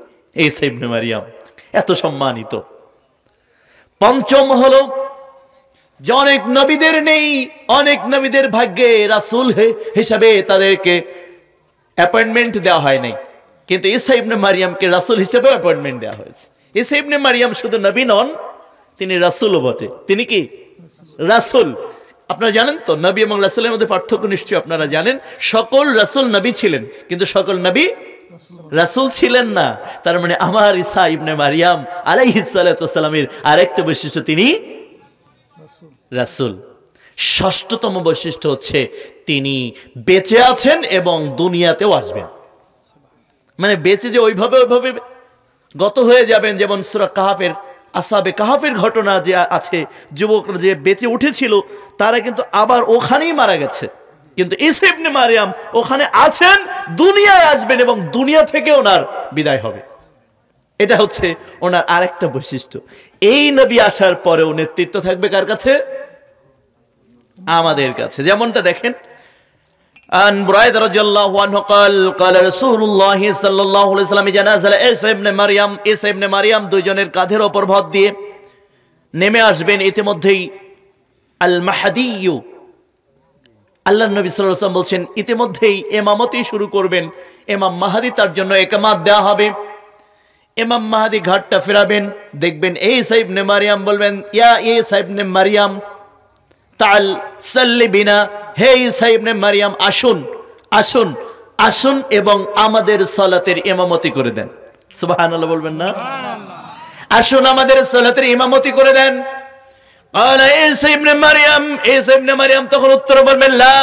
ঈসা ইবনে মারইয়াম এত সম্মানিত। পঞ্চম হলো যে অনেক নবীদের নেই, অনেক নবীদের ভাগ্যে রাসূল হিসাবে তাদেরকে অ্যাপয়েন্টমেন্ট দেওয়া হয় নাই, কিন্তু ঈসা ইবনে মারইয়ামকে রাসূল হিসেবে অ্যাপয়েন্টমেন্ট দেওয়া হয়েছে। ঈসা ইবনে মারইয়াম শুধু নবী নন, তিনি রাসূলও বটে। তিনি কি রাসূল? আপনারা জানেন তো নবী এবং রাসূলের মধ্যে পার্থক্য নিশ্চয়ই আপনারা জানেন। সকল রাসূল নবী ছিলেন, কিন্তু সকল নবী রাসূল ছিলেন না। তার মানে আমার ঈসা ইবনে মারিয়াম আলাইহিস সালাতু ওয়াস সালামের আরেকটা বৈশিষ্ট্য, তিনি রাসূল। ষষ্ঠতম বৈশিষ্ট্য হচ্ছে তিনি বেঁচে আছেন এবং দুনিয়াতেও আসবেন। মানে বেঁচে যে ওইভাবে গত হয়ে যাবেন, যেমন সূরা কাহাফের আসহাবে কাহাফের ঘটনা যে আছে, যুবকরা যে বেঁচে উঠেছিল তারা কিন্তু আবার ওখানেই মারা গেছে, কিন্তু ঈসা ইবনে মারিয়াম ওখানে আছেন, দুনিয়ায় আসবেন এবং দুনিয়া থেকে ওনার বিদায় হবে। এটা হচ্ছে ওনার আরেকটা বৈশিষ্ট্য। এই নবী আসার পরেও নেতৃত্ব থাকবে কার কাছে? আমাদের কাছে। যেমনটা দেখেন, আন বুরায়দা রাদিয়াল্লাহু আনহু قال قال رسول الله صلى الله عليه وسلم اذا نزل عيسى ابن مريم ঈসা ইবনে মারিয়াম দুইজনের কাঁধের উপর ভর দিয়ে নেমে আসবেন। ইতিমধ্যেই আল মাহদি, আল্লাহর নবী সাল্লাল্লাহু আলাইহি ওয়াসাল্লাম বলছেন ইতিমধ্যেই ইমামতি শুরু করবেন। ইমাম মাহদি, তার জন্য ইকামাত দেওয়া হবে। ইমাম মাহদি ঘাটটা ফেরাবেন, দেখবেন ঈসা ইবনে মারিয়াম বলবেন ইয়া ঈসা ইবনে মারিয়াম তাল সাল্লি বিনা, হে ঈসা ইবনে মারিয়াম আসুন আসুন আসুন এবং আমাদের সালাতের ইমামতি করে দেন। সুবহানাল্লাহ বলবেন না? আসুন আমাদের সালাতের ইমামতি করে দেন। ক্বালা ঈসা ইবনে মারিয়াম, ঈসা ইবনে মারিয়াম তখন উত্তর বলবেন লা,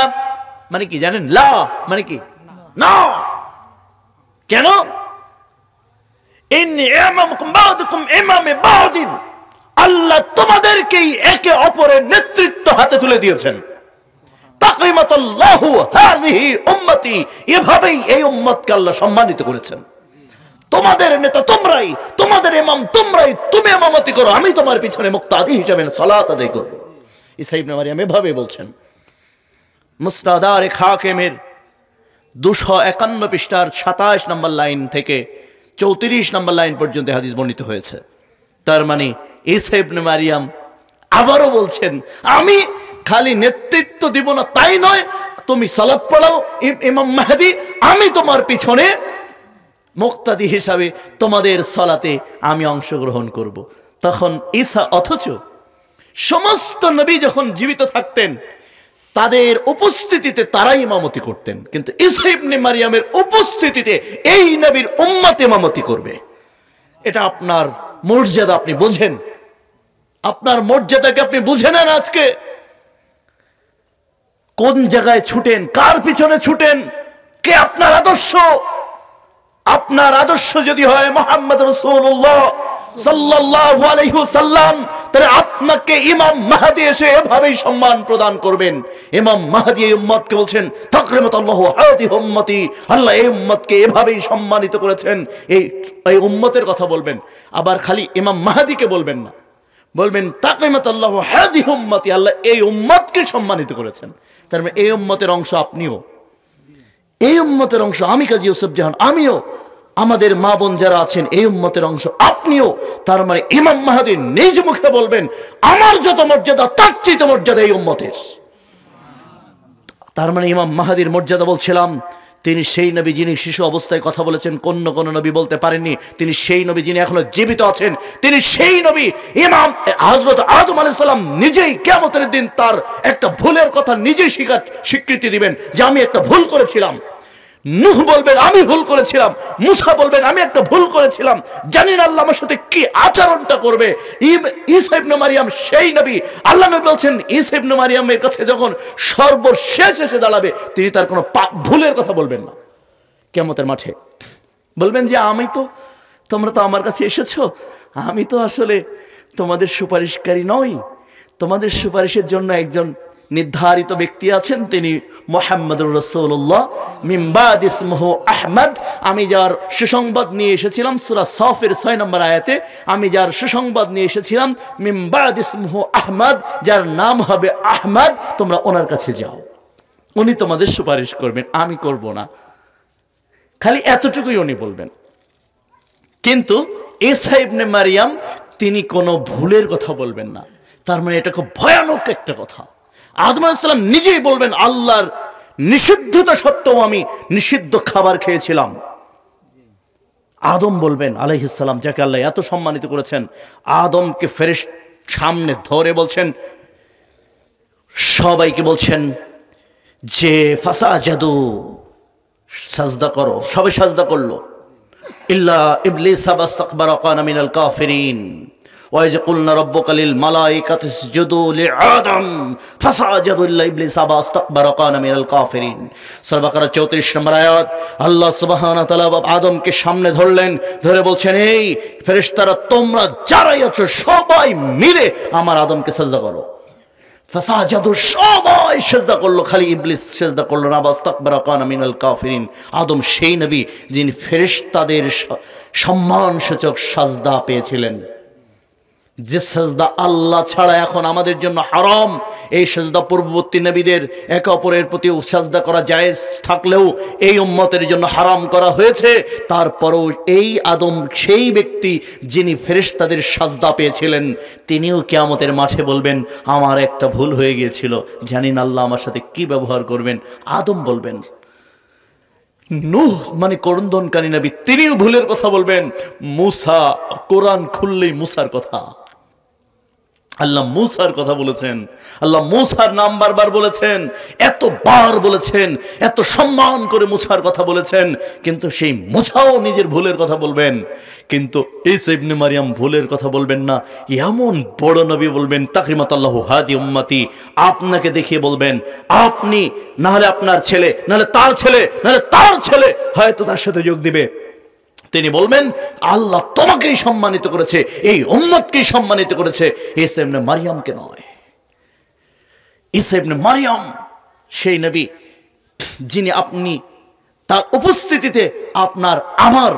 মানে কি জানেন? লা মানে কি? না। কেন? ইন্নী ইমামুকুম বা'দুকুম ইমামে বা'দিন, আল্লাহ তোমাদেরকেই একে অপরের নেতৃত্ব হাতে তুলে দিয়েছেন। তাকরিমাতুল্লাহু হাযিহি উম্মতি, এভাবেই এই উম্মতকে আল্লাহ সম্মানিত করেছেন। তোমাদের নেতা তোমরাই, তোমাদের ইমাম তোমরাই, তুমি ইমামতি করো, আমি তোমার পিছনে মুক্তাদি হিসেবে সালাত আদায় করব। ঈসা ইবনে মারিয়াম এভাবে বলছেন। মুসনাদ হাকিমের 251 পৃষ্ঠার 27 নম্বর লাইন থেকে 34 নম্বর লাইন পর্যন্ত হাদিস বর্ণিত হয়েছে। তার মানে ঈসা ইবনে মারিয়াম আবারও বলছেন আমি খালি নেতৃত্ব দিব না তাই নয়, তুমি সালাত পড়াও ইমাম মাহদি, আমি তোমার পিছনে মুক্তাদি হিসাবে তোমাদের সালাতে আমি অংশগ্রহণ করব। তখন ঈসা, অথচ সমস্ত নবী যখন জীবিত থাকতেন তাদের উপস্থিতিতে তারাই ইমামতি করতেন, কিন্তু ঈসা ইবনে মারিয়ামের উপস্থিতিতে এই নবীর উম্মত ইমামতি করবে। এটা আপনার মর্যাদা, আপনি বোঝেন, আপনার মর্যাদাকে আপনি বুঝে নেন। আজকে কোন জায়গায় ছুটেন, কার পিছনে ছুটেন, কে আপনার আদর্শ? আপনার আদর্শ যদি হয় মুহাম্মদ রাসূলুল্লাহ সাল্লাল্লাহু আলাইহি ওয়াসাল্লাম, তাহলে আপনাকে ইমাম মাহদি এসে এভাবেই সম্মান প্রদান করবেন। ইমাম মাহদি এই উম্মতকে বলছেন তাকরিমাতুল্লাহু হাযিহি উম্মতি, আল্লাহ এই উম্মতকে এভাবেই সম্মানিত করেছেন। এই উম্মতের কথা বলবেন, আবার খালি ইমাম মাহদিকে বলবেন না, বলবেন তাকরিমাতুল্লাহু হাযিহি উম্মতি, আল্লাহ এই উম্মতকে সম্মানিত করেছেন। তার মানে এই উম্মতের অংশ আপনিও, এই উম্মতের অংশ আমি কাজী ইউসুফ জাহান, আমিও, আমাদের মা বোন যারা আছেন এই উম্মতের অংশ আপনিও। তার মানে ইমাম মাহদি নিজ মুখে বলবেন আমার যত মর্যাদা তার চেয়ে মর্যাদা এই উম্মতের। তার মানে ইমাম মাহদির মর্যাদা বলছিলাম, তিনি সেই নবী যিনি শিশু অবস্থায় কথা বলেছেন, কোন নবী বলতে পারেননি। তিনি সেই নবী যিনি এখনো জীবিত আছেন, তিনি সেই নবী। ইমাম হযরত আদম আলাইহিস সালাম নিজেই কিয়ামতের দিন তার একটা ভুলের কথা নিজেই স্বীকৃতি দিবেন যে আমি একটা ভুল করেছিলাম। নূহ বলবেন আমি ভুল করেছিলাম, মুসা বলবেন আমি একটা ভুল করেছিলাম, জানি না আল্লাহ আমার সাথে কি আচরণটা করবে। ঈসা ইবনে মারিয়াম সেই নবী, আল্লাহ নবী বলছেন ঈসা ইবনে মারিয়ামের কাছে যখন সর্বশেষ এসে দাঁড়াবে তিনি তার কোনো ভুলের কথা বলবেন না। কিয়ামতের মাঠে বলবেন যে তোমরা তো আমার কাছে এসেছো, আমি তো আসলে তোমাদের সুপারিশকারী নই, তোমাদের সুপারিশের জন্য একজন নির্ধারিত ব্যক্তি আছেন, তিনি মুহাম্মদুর রাসূলুল্লাহ মিন বাদ ইসমুহু আহমদ। আমি যার সুসংবাদ নিয়ে এসেছিলাম সূরা সাফের 6 নম্বর আয়াতে, আমি যার সুসংবাদ নিয়ে এসেছিলাম মিন বাদ ইসমুহু আহমদ, যার নাম হবে আহমদ, তোমরা ওনার কাছে যাও, উনি তোমাদের সুপারিশ করবেন, আমি করব না। খালি এতটুকুই উনি বলবেন। কিন্তু ঈসা ইবনে মারিয়াম তিনি কোনো ভুলের কথা বলবেন না। তার মানে এটা খুব ভয়ানক একটা কথা। আদম আলাইহিস সালাম নিজেই বলবেন আল্লাহর নিষিদ্ধতা সত্ত্বেও আমি নিষিদ্ধ খাবার খেয়েছিলাম। আদম বলবেন আলাইহিস সালাম, যাকে আল্লাহ এত সম্মানিত করেছেন, আদমকে ফেরেশতা সামনে ধরে বলছেন সবাইকে বলছেন যে ফাসাজাদু, সাজদা করো। সবাই সাজদা করলো, ইল্লা ইবলিস আস্তাকবারা কানা মিনাল কাফিরিন। ওয়া ইয কুলনা রাব্বুকা লিল মালাইকাতি ইসজুদু লিআদম ফাসাজাদু ইল্লা ইবলিস আস্তাকবারা কানা মিনাল কাফিরিন। সূরা বাকারা 34 নম্বর আয়াত। আল্লাহ সুবহানাহু ওয়া তাআলা আদমকে সামনে ধরলেন, ধরে বলছেন, এই ফেরেশতারা তোমরা যারাই আছো সবাই মিলে আমার আদমকে সাজদা করো। ফাসাজাদু, সবাই সেজদা করলো, খালি ইবলিস সেজদা করলো না। আস্তাকবারা কানা মিনাল কাফিরিন। আদম সেই নবী যিনি ফেরেশতাদের সম্মানসূচক সাজদা পেয়েছিলেন, যে সাজদা আল্লাহ ছাড়া এখন আমাদের জন্য হারাম। এই সাজদা পূর্ববর্তী নবীদের একে অপরের প্রতি সাজদা করা জায়েজ থাকলেও এই উম্মতের জন্য হারাম করা হয়েছে। তারপরেও এই আদম সেই ব্যক্তি যিনি ফেরেশতাদের সাজদা পেয়েছিলেন, তিনিও কিয়ামতের মাঠে বলবেন, আমার একটা ভুল হয়ে গিয়েছিল, জানি না আল্লাহ আমার সাথে কি ব্যবহার করবেন। আদম বলবেন, নূহ মানে করন্দনকারী নবী, তিনিও ভুলের কথা বলবেন। মূসা, কোরআন খুললেই মূসার কথা, আল্লাহ মূসার কথা বলেছেন, আল্লাহ মূসার নাম বারবার বলেছেন, এতবার বলেছেন, এত সম্মান করে মূসার কথা বলেছেন, কিন্তু সেই মূসাও নিজের ভুলের কথা বলবেন। কিন্তু ঈসা ইবনে মারইয়াম ভুলের কথা বলবেন না। এমন বড় নবী বলবেন, তাকরিমাতাল্লাহু হাদি উম্মতি, আপনাকে দেখিয়ে বলবেন, আপনি না হলে আপনার ছেলে, নাহলে তার ছেলে, নাহলে তার ছেলে হয়তো তার সাথে যোগ দিবে। তিনি বলবেন, আল্লাহ তোমাকেই সম্মানিত করেছে, এই উম্মতকেই সম্মানিত করেছে, ঈসা ইবনে মারইয়ামকে নয়। ঈসা ইবনে মারইয়াম সেই নবী যিনি আপনি তার উপস্থিতিতে আপনার আমার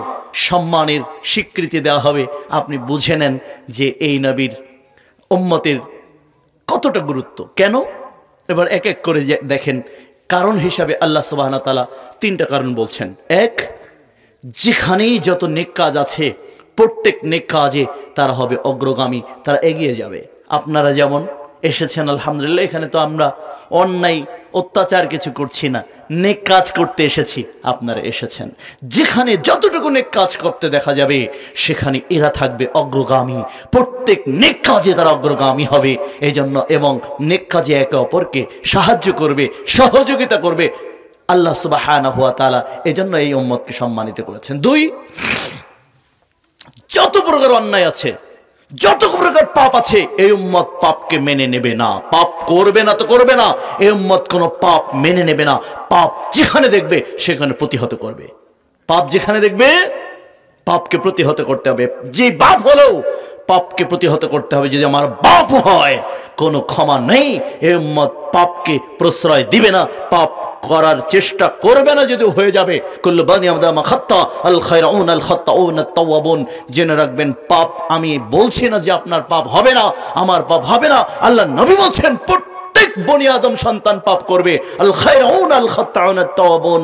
সম্মানের স্বীকৃতি দেওয়া হবে। আপনি বুঝে নেন যে এই নবীর উম্মতের কতটা গুরুত্ব। কেন? এবার এক এক করে দেখেন। কারণ হিসাবে আল্লাহ সুবহানাহু ওয়া তাআলা 3টা কারণ বলছেন। এক, যেখানেই যত নেক কাজ আছে প্রত্যেক নেক কাজে তারা হবে অগ্রগামী, তারা এগিয়ে যাবে। আপনারা যেমন এসেছেন, আলহামদুলিল্লাহ, এখানে তো আমরা অন্যায় অত্যাচার কিছু করছি না, নেক কাজ করতে এসেছি, আপনারা এসেছেন। যেখানে যতটুকু নেক কাজ করতে দেখা যাবে সেখানে এরা থাকবে অগ্রগামী, প্রত্যেক নেক কাজে তারা অগ্রগামী হবে। এই জন্য এবং নেক কাজে একে অপরকে সাহায্য করবে, সহযোগিতা করবে আল্লাহ সুবহানাহু ওয়া তাআলা। এজন্য এই উম্মতকে সম্মানিত করেছেন। 2, যত প্রকার অন্যায় আছে, যত প্রকার পাপ আছে, এই উম্মত পাপকে মেনে নেবে না। পাপ করবে না তো করবে না, এই উম্মত কোনো পাপ মেনে নেবে না। পাপ যেখানে দেখবে সেখানে প্রতিহত করবে। পাপ যেখানে দেখবে পাপকে প্রতিহত করতে হবে। যে বাপ হলেও পাপকে প্রতিহত করতে হবে। যদি আমার বাপ হয়, কোনো ক্ষমা নেই। এই উম্মত পাপকে প্রশ্রয় দিবে না, পাপ করার চেষ্টা করবে না। যদি হয়ে যাবে, কুল্লু বানি আদম খাত্তা আল খায়রাউন আল খাত্তাউন আত তাওয়াবুন, জেনে রাখবেন পাপ, আমি বলছি না যে আপনার পাপ হবে না, আমার পাপ হবে না। আল্লাহ নবী বলছেন প্রত্যেক বনি আদম সন্তান পাপ করবে। আল খায়রাউন আল খাত্তাউন আত তাওয়াবুন,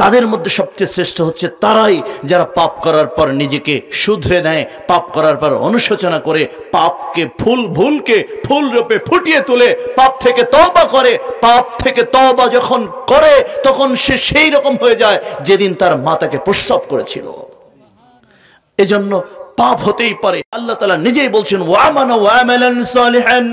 তাদের মধ্যে সবচেয়ে শ্রেষ্ঠ হচ্ছে তারাই যারা পাপ করার পর নিজেকে শুধরে নেয়, পাপ করার পর অনুশোচনা করে, পাপকে ভুলকে ফুল রূপে ফুটিয়ে তোলে, পাপ থেকে তওবা করে। পাপ থেকে তওবা যখন করে তখন সে সেই রকম হয়ে যায় যেদিন তার মাতাকে প্রস্রাব করেছিল। এজন্য পাপ হতেই পারে। আল্লাহ তাআলা নিজেই বলছেন, ওয়া আমানু ওয়া আমালান সালিহান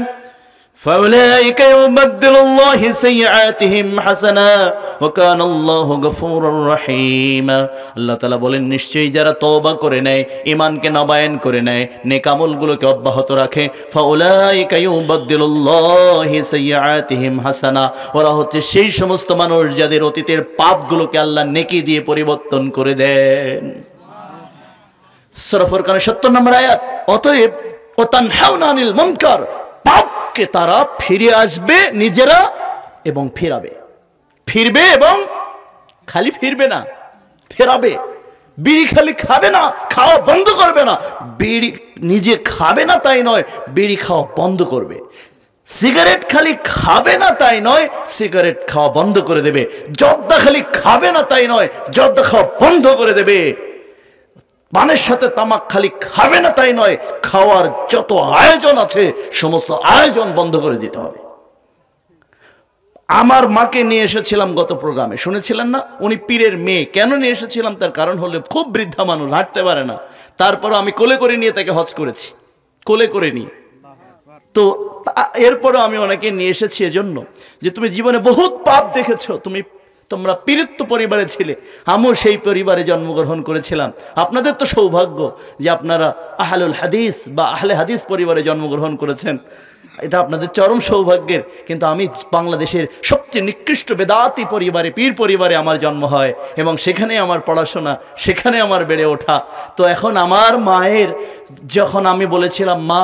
فَأُولَئِكَ يُبَدِّلُ اللَّهُ سَيِّئَاتِهِمْ حَسَنَاتٍ وَكَانَ اللَّهُ غَفُورًا رَحِيمًا। আল্লাহ তাআলা বলেন, নিশ্চয়ই যারা তওবা করে নেয়, ঈমানকে নবায়ন করে নেয়, নেক আমলগুলোকে অব্যাহত রাখে, فَأُولَئِكَ يُبَدِّلُ اللَّهُ سَيِّئَاتِهِمْ حَسَنَاتٍ, ওরা হচ্ছে সেই সমস্ত মানুষ যাদের অতীতের পাপগুলোকে আল্লাহ নেকি দিয়ে পরিবর্তন করে দেন। সূরা ফুরকানের 70 নম্বর আয়াত। অতএব ও তানহাউনা আনিল মুনকার, পাপকে তারা ফিরে আসবে নিজেরা এবং ফিরবে এবং খালি ফিরবে না, ফেরাবে। বিড়ি খালি খাবে না, খাওয়া বন্ধ করবে না। বিড়ি নিজে খাবে না তাই নয়, বিড়ি খাওয়া বন্ধ করবে। সিগারেট খালি খাবে না তাই নয়, সিগারেট খাওয়া বন্ধ করে দেবে। জর্দা খালি খাবে না তাই নয়, জর্দা খাওয়া বন্ধ করে দেবে। পানের সাথে তামাক খালি খাবে না তাই নয়, খাওয়ার যত আয়োজন আছে সমস্ত আয়োজন বন্ধ করে দিতে হবে। আমার মাকে নিয়ে এসেছিলাম গত প্রোগ্রামে, শুনেছিলেন না? উনি পীরের মেয়ে। কেন নিয়ে এসেছিলাম তার কারণ হলো খুব বৃদ্ধা মানুষ, হাঁটতে পারে না। তারপর আমি কোলে করে নিয়ে তাকে হজ করেছি, কোলে করে নিয়ে। তো এরপরও আমি অনেকে নিয়ে এসেছি এজন্য যে তুমি জীবনে বহুত পাপ দেখেছো, তোমরা পীড়িত পরিবারে ছিলে, আমিও সেই পরিবারে জন্মগ্রহণ করেছিলাম। আপনাদের তো সৌভাগ্য যে আপনারা আহলুল হাদিস বা আহলে হাদিস পরিবারে জন্মগ্রহণ করেছেন, এটা আপনাদের চরম সৌভাগ্যের। কিন্তু আমি বাংলাদেশের সবচেয়ে নিকৃষ্ট বেদাতি পরিবারে, পীর পরিবারে আমার জন্ম হয় এবং সেখানে আমার পড়াশোনা, সেখানে আমার বেড়ে ওঠা। তো এখন আমার মায়ের যখন আমি বলেছিলাম, মা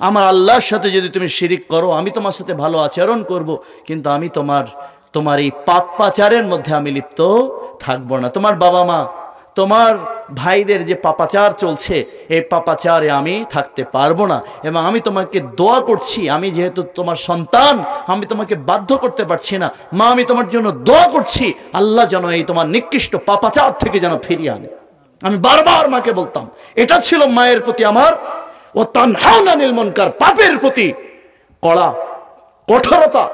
আমার আল্লাহর সাথে যদি তুমি শিরিক করো আমি তোমার সাথে ভালো আচরণ করব, কিন্তু আমি তোমার এই পাপাচারের মধ্যে আমি লিপ্ত থাকবো না। তোমার বাবা মা, তোমার ভাইদের যে পাপাচার চলছে এই পাপাচারে আমি থাকতে পারবো না, এবং আমি তোমাকে দোয়া করছি, আমি যেহেতু তোমার সন্তান আমি তোমাকে বাধ্য করতে পারছি না, মা আমি তোমার জন্য দোয়া করছি আল্লাহ যেন এই তোমার নিকৃষ্ট পাপাচার থেকে যেন ফিরিয়ে আনে। আমি বারবার মাকে বলতাম, এটা ছিল মায়ের প্রতি আমার ও তানহাউনা আনিল মুনকার, পাপের প্রতি কড়া কঠোরতা।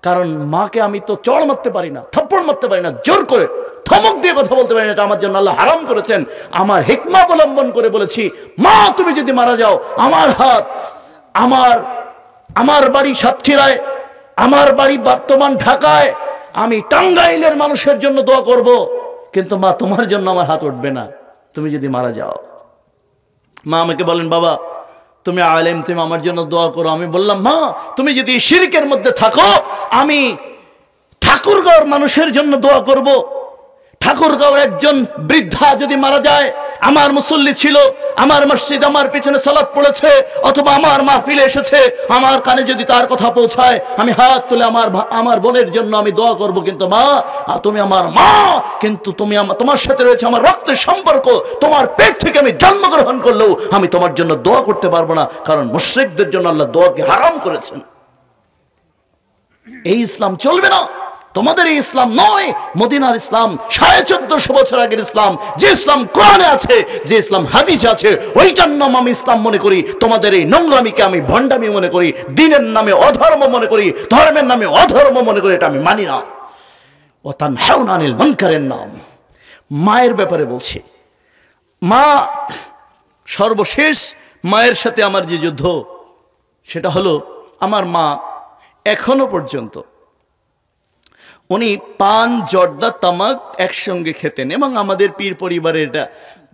কারণ মাকে আমি তো চড় মারতে পারি না, থাপ্পড় মারতে পারি না, জোর করে ধমক দিয়ে কথা বলতে পারি না, এটা আমার জন্য আল্লাহ হারাম করেছেন। আমার হিকমা অবলম্বন করে বলেছি, মা তুমি যদি মারা যাও আমার হাত, আমার বাড়ি সাতক্ষীরায়, আমার বাড়ি বর্তমান ঢাকায়, আমি টাঙ্গাইলের মানুষের জন্য দোয়া করব, কিন্তু মা তোমার জন্য আমার হাত উঠবে না তুমি যদি মারা যাও। মা আমাকে বলেন, বাবা তুমি আলেম, তুমি আমার জন্য দোয়া করো। আমি বললাম, মা তুমি যদি শিরকের মধ্যে থাকো আমি ঠাকুরগাঁওর মানুষের জন্য দোয়া করব। ঠাকুরগাঁও একজন বৃদ্ধা যদি মারা যায়, আমার মুসল্লি ছিল, আমার মসজিদ আমার পিছনে সালাত পড়েছে, অথবা আমার মাহফিলে এসেছে, আমার কানে যদি তার কথা পৌঁছায় আমি হাত তুলে আমার বোনের জন্য আমি দোয়া করব। কিন্তু মা তুমি আমার মা, কিন্তু তোমার সাথে রয়েছে আমার রক্তের সম্পর্ক, তোমার পেট থেকে আমি জন্মগ্রহণ করলেও আমি তোমার জন্য দোয়া করতে পারবো না, কারণ মুশরিকদের জন্য আল্লাহ দোয়াকে হারাম করেছেন। এই ইসলাম চলবে না, তোমাদের এই ইসলাম নয়, মদিনার ইসলাম, 1450 বছর আগের ইসলাম, যে ইসলাম কোরআনে আছে, যে ইসলাম হাদিসে আছে, ওইটার নাম আমি ইসলাম মনে করি। তোমাদের এই নোংরামিকে আমি ভণ্ডামি মনে করি, দ্বীনের নামে অধর্ম মনে করি, ধর্মের নামে অধর্ম মনে করি, এটা আমি মানি না। ও তানহাউনা আনিল মুনকারের নাম। মায়ের ব্যাপারে বলছি, মা সর্বশেষ মায়ের সাথে আমার যে যুদ্ধ, সেটা হলো আমার মা এখনো পর্যন্ত উনি পান জর্দা তামাক একসঙ্গে খেতেন, এবং আমাদের পীর পরিবারের এটা